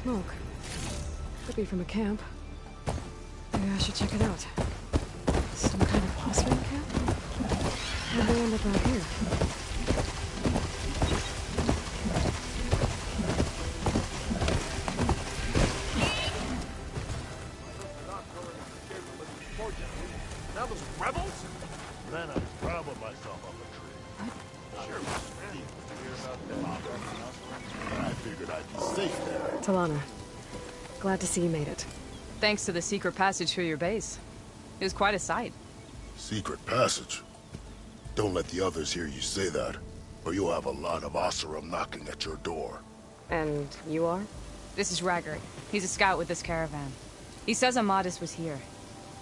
Smoke. Could be from a camp. Maybe I should check it out. Some kind of Osram camp? How'd they end up out here? Now those rebels? Then I was proud of myself up a tree. Sure was steep to hear about that. I figured I'd be safe there. Talana, glad to see you made it. Thanks to the secret passage through your base. It was quite a sight. Secret passage? Don't let the others hear you say that, or you'll have a lot of Oseram knocking at your door. And you are? This is Raggart. He's a scout with this caravan. He says Amadis was here.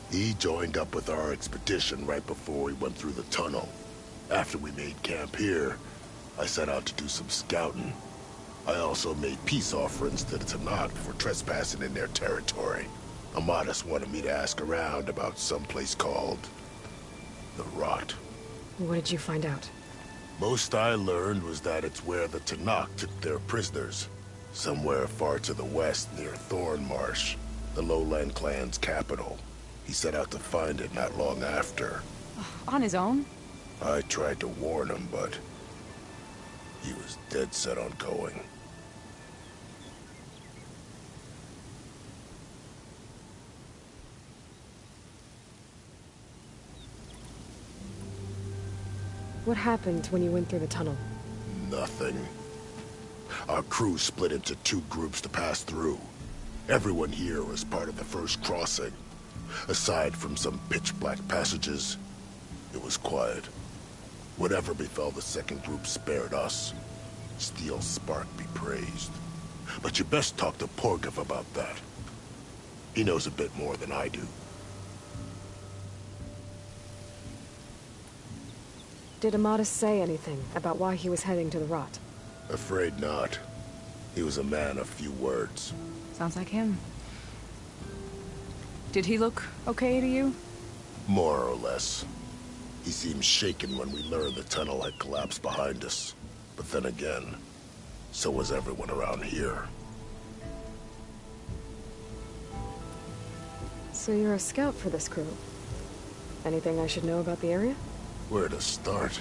He joined up with our expedition right before we went through the tunnel. After we made camp here, I set out to do some scouting. I also made peace offerings to the Tenakth for trespassing in their territory. Amadis wanted me to ask around about some place called the Rot. What did you find out? Most I learned was that it's where the Tenakth took their prisoners. Somewhere far to the west near Thornmarsh, the Lowland clan's capital. He set out to find it not long after. On his own? I tried to warn him, but he was dead set on going. What happened when you went through the tunnel? Nothing. Our crew split into two groups to pass through. Everyone here was part of the first crossing. Aside from some pitch-black passages, it was quiet. Whatever befell the second group spared us. Steel Spark be praised. But you best talk to Porgov about that. He knows a bit more than I do. Did Amadis say anything about why he was heading to the Rot? Afraid not. He was a man of few words. Sounds like him. Did he look okay to you? More or less. He seemed shaken when we learned the tunnel had collapsed behind us. But then again, so was everyone around here. So you're a scout for this crew. Anything I should know about the area? Where to start?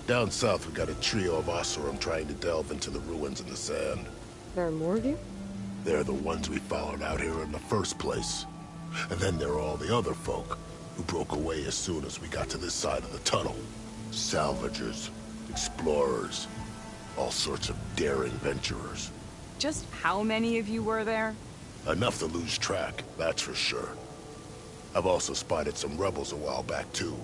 Down south, we got a trio of Oseram trying to delve into the ruins in the sand. There are more of you? They're the ones we followed out here in the first place. And then there are all the other folk, who broke away as soon as we got to this side of the tunnel. Salvagers, explorers, all sorts of daring venturers. Just how many of you were there? Enough to lose track, that's for sure. I've also spotted some rebels a while back, too.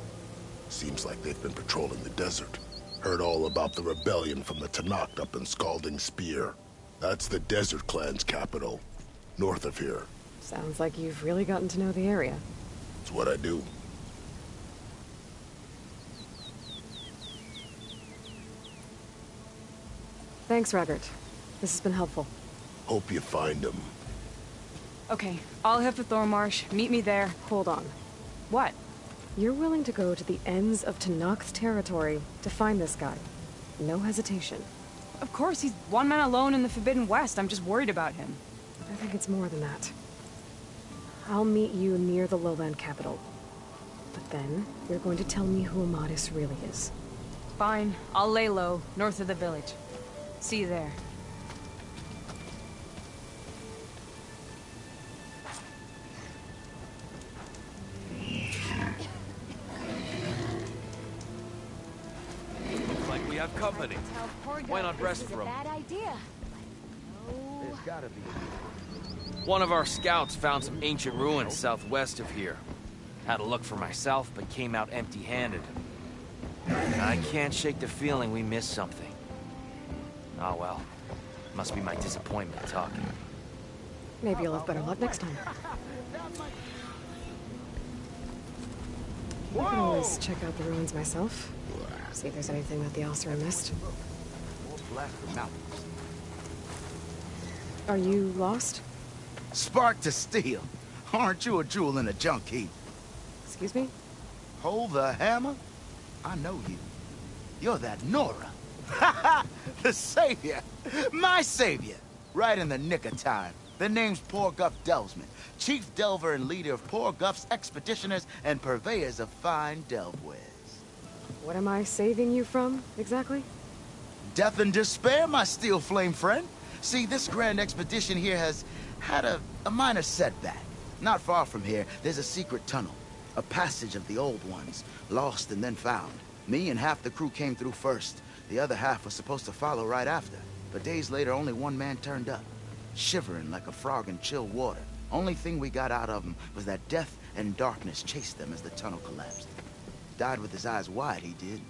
Seems like they've been patrolling the desert. Heard all about the rebellion from the Tenakth up in Scalding Spear. That's the Desert Clan's capital, north of here. Sounds like you've really gotten to know the area. It's what I do. Thanks, Raggart. This has been helpful. Hope you find him. Okay, I'll head for Thornmarsh. Meet me there. Hold on. What? You're willing to go to the ends of Tenakth territory to find this guy. No hesitation. Of course, he's one man alone in the Forbidden West. I'm just worried about him. I think it's more than that. I'll meet you near the lowland capital. But then, you're going to tell me who Amadis really is. Fine. I'll lay low, north of the village. See you there. Looks like we have company. Why not rest for a bad idea. There's gotta be. One of our scouts found some ancient ruins southwest of here. Had a look for myself, but came out empty-handed. I can't shake the feeling we missed something. Oh well. Must be my disappointment talking. Maybe you'll have better luck next time. I can always check out the ruins myself. See if there's anything that the Oseram missed. Are you lost? Spark to steel. Aren't you a jewel in a junk heap? Excuse me? Hold the hammer? I know you. You're that Nora. Ha ha! The savior! My savior! Right in the nick of time. The name's Poor Guff Delvesman, chief delver and leader of Poor Guff's expeditioners and purveyors of fine delve wares. What am I saving you from, exactly? Death and despair, my steel flame friend. See, this grand expedition here has had a minor setback. Not far from here, there's a secret tunnel. A passage of the old ones, lost and then found. Me and half the crew came through first. The other half was supposed to follow right after. But days later, only one man turned up. Shivering like a frog in chill water. Only thing we got out of him was that death and darkness chased them as the tunnel collapsed. Died with his eyes wide, he did.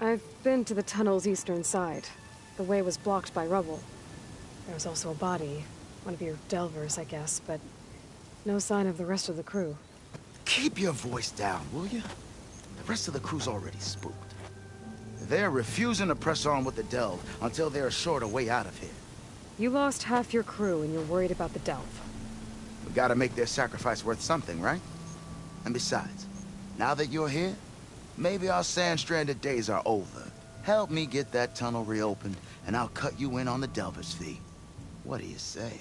I've been to the tunnel's eastern side. The way was blocked by rubble. There was also a body. One of your delvers, I guess, but no sign of the rest of the crew. Keep your voice down, will you? The rest of the crew's already spooked. They're refusing to press on with the delve until they're assured a way out of here. You lost half your crew and you're worried about the delve. We gotta make their sacrifice worth something, right? And besides, now that you're here, maybe our sand-stranded days are over. Help me get that tunnel reopened, and I'll cut you in on the delver's fee. What do you say?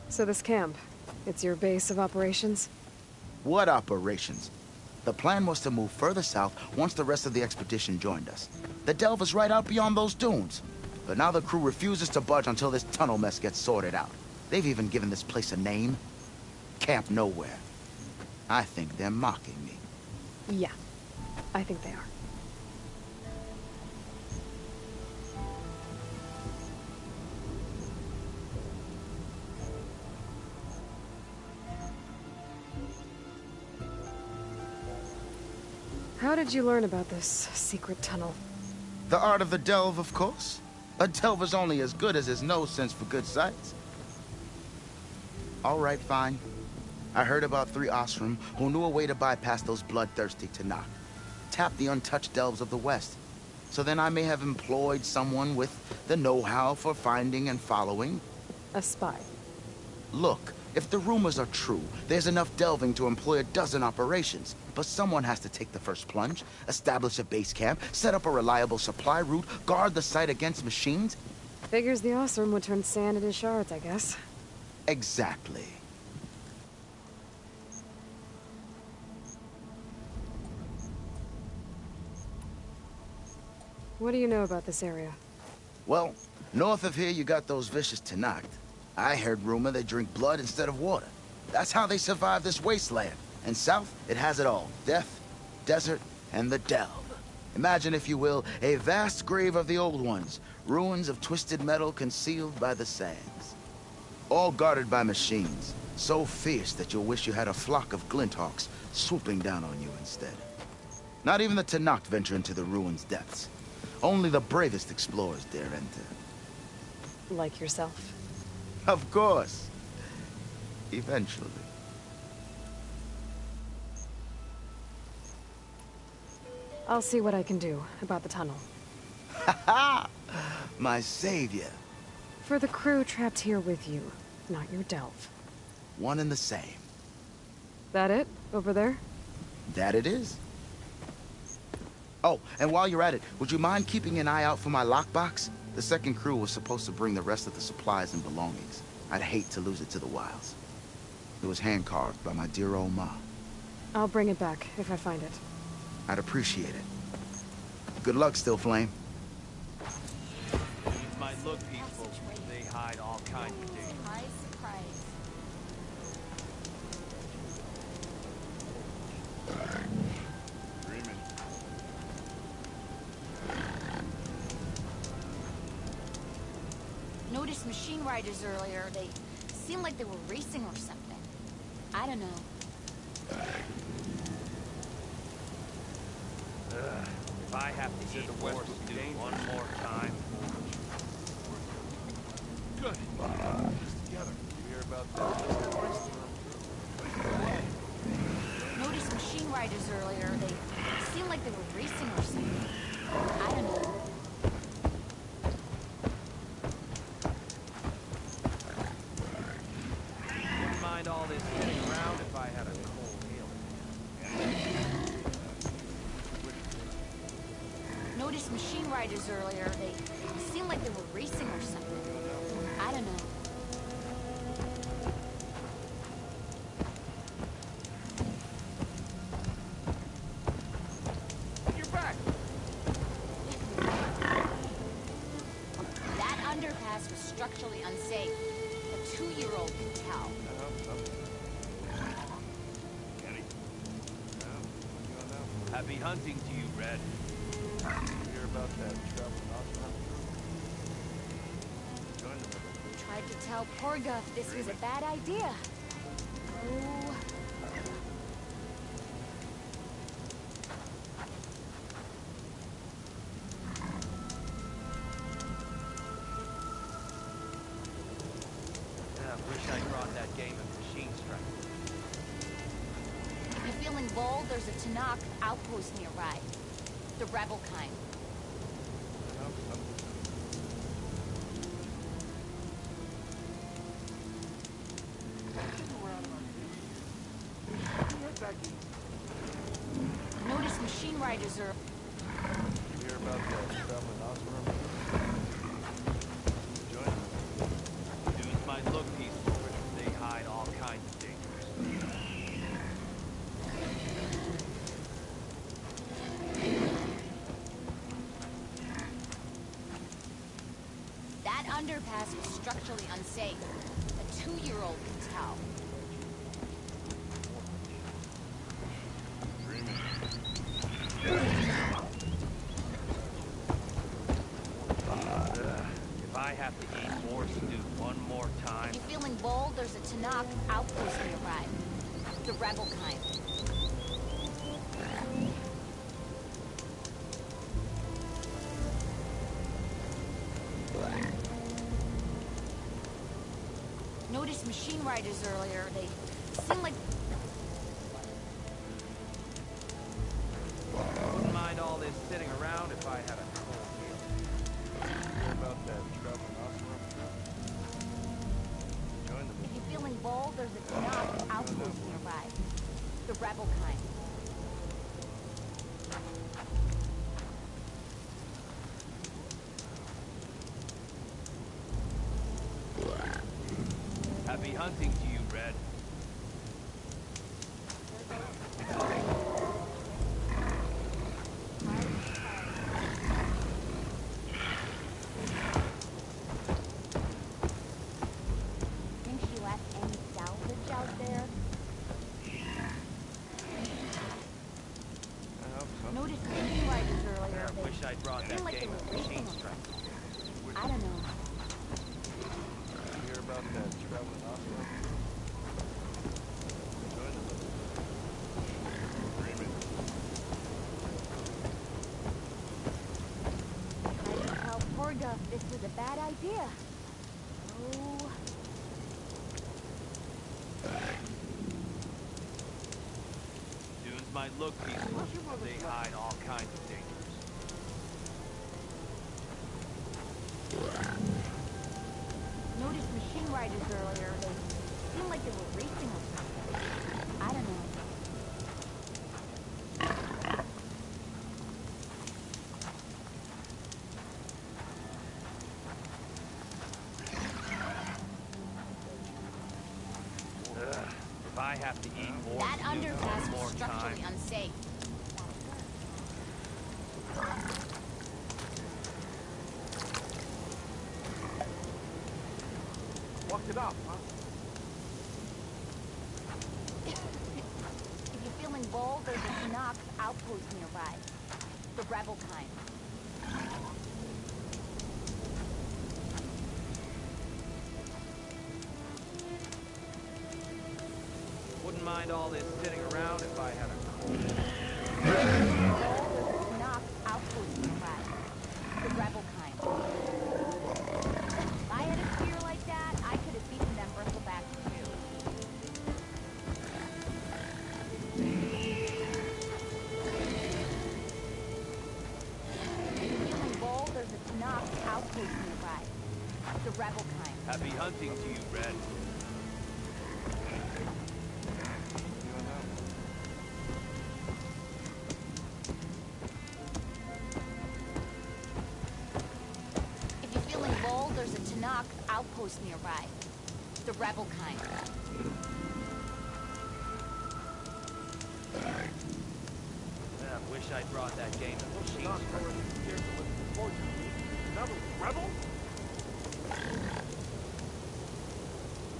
So this camp, it's your base of operations? What operations? The plan was to move further south once the rest of the expedition joined us. The delve is right out beyond those dunes. But now the crew refuses to budge until this tunnel mess gets sorted out. They've even given this place a name. Camp Nowhere. I think they're mocking me. Yeah, I think they are. How did you learn about this secret tunnel? The art of the delve, of course. A delver's only as good as his nose sense for good sights. All right, fine. I heard about 3 Osram who knew a way to bypass those bloodthirsty Tenakth. Tap the untouched delves of the West. So then I may have employed someone with the know-how for finding and following. A spy. Look, if the rumors are true, there's enough delving to employ a dozen operations. But someone has to take the first plunge, establish a base camp, set up a reliable supply route, guard the site against machines. Figures the Osram would turn sand into shards, I guess. Exactly. What do you know about this area? Well, north of here you got those vicious Tenakth. I heard rumor they drink blood instead of water. That's how they survive this wasteland. And south, it has it all. Death, desert, and the delve. Imagine, if you will, a vast grave of the old ones. Ruins of twisted metal concealed by the sands. All guarded by machines. So fierce that you'll wish you had a flock of glinthawks swooping down on you instead. Not even the Tenakth venture into the ruins' depths. Only the bravest explorers dare enter. Like yourself? Of course. Eventually. I'll see what I can do about the tunnel. Ha ha! My savior. For the crew trapped here with you, not your delve. One and the same. That it? Over there? That it is. Oh, and while you're at it, would you mind keeping an eye out for my lockbox? The second crew was supposed to bring the rest of the supplies and belongings. I'd hate to lose it to the wilds. It was hand-carved by my dear old ma. I'll bring it back if I find it. I'd appreciate it. Good luck, Still Flame. It might look peaceful. They hide all kinds of dangers. Noticed machine riders earlier. They seemed like they were racing or something. I don't know. If I have to eat more stew one more time. Good. Together. You hear about that? Noticed machine riders earlier. They seemed like they were racing or something. I don't know. Wouldn't mind all this sitting around if I had a cold meal. Noticed machine riders earlier. They seemed like they were racing or something. I don't know. You're back! That underpass was structurally unsafe. A 2-year-old can tell. Happy hunting to you, Red. Hear about that traveling Osram? Join them. Tried to tell Porga this was a bad idea. Oh. Yeah, I wish I brought that game of Machine Strike. If you're feeling bold, there's a Tanakh outpost nearby. The rebel kind. Notice machine riders are... You hear about that traveling Osram? Join them. Dudes might look peaceful, but they hide all kinds of dangers. That underpass was structurally unsafe. A 2-year-old can tell. If I have to eat more stew one more time... If you're feeling bold, there's a Tanakh outpost nearby. The rebel kind. Noticed machine riders earlier. They seemed like... Wouldn't mind all this sitting around if I had a cold meal. Hear about that traveling Osram? Join them. If you're feeling bold, there's a Tanakh outpost nearby. The rebel kind. Happy hunting to you, Red. Think she left any salvage out there? I hope so. Noticed machine riders earlier. I wish I'd brought that seemed like game they of were Machine racing. Strike. I don't know. You hear about that traveling Osram? Join them. Dreaming. Tried to tell Porga this was a bad idea. Oh. Dunes might look peaceful, but they hide all kinds of dangers. Noticed machine riders earlier. They seemed like they were racing or something. I don't know. If I have to eat more That stew underpass one was more structurally time... unsafe. Walked it up, huh? If you're feeling bold, there's a Tanakh outpost nearby. The rebel kind. Wouldn't mind all this sitting around if I had a cold. There's a Tanakh outpost nearby. The rebel kind. If I had a spear like that, I could have beaten them bristleback too. If you're feeling bold, there's a Tanakh outpost nearby. The rebel kind. Happy hunting to you, Red. Tanakh outpost nearby. The rebel kind. Man, wish I'd brought that game. Rebel?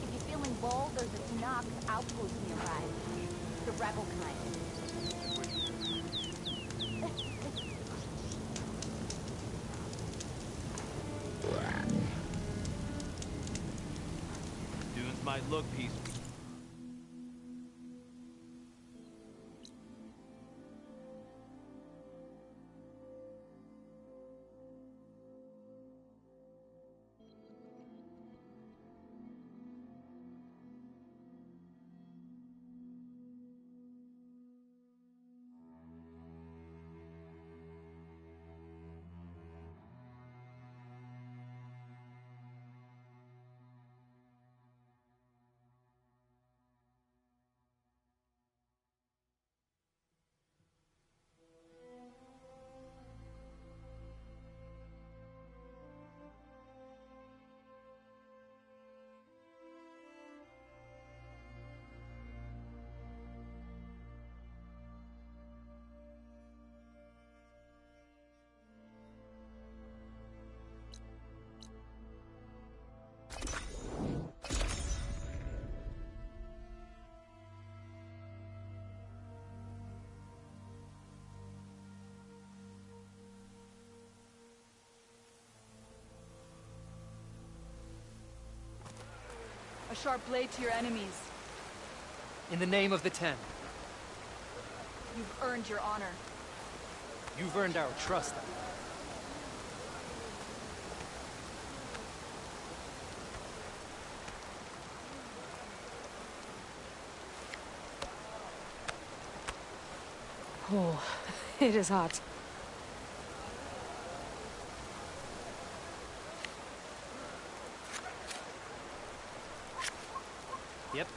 If you're feeling bold, there's a Tanakh outpost nearby. The rebel kind. Dunes might look peaceful. A sharp blade to your enemies. In the name of the Ten. You've earned your honor. You've earned our trust. Oh, it is hot. Yep.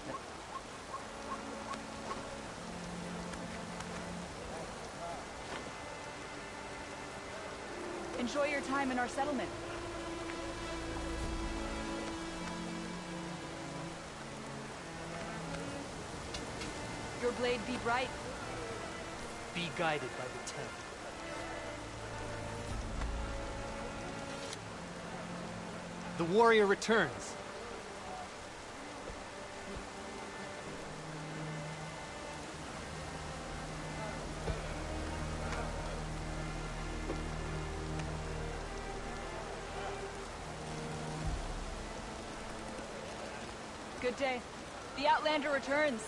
Enjoy your time in our settlement. Your blade be bright. Be guided by the Ten. The warrior returns. Good day. The Outlander returns.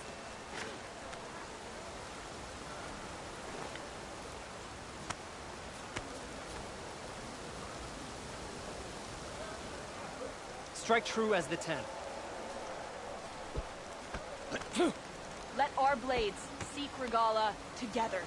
Strike true as the Ten. Let our blades seek Regala together.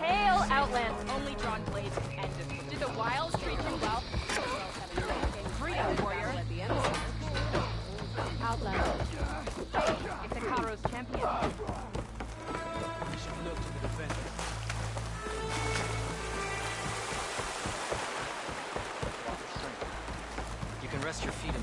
Hail, Outland's only drawn blade. And did the wilds treat you well? Free up, warrior. Outlander. Hey, it's a Karo's champion. We should look to the defender. You can rest your feet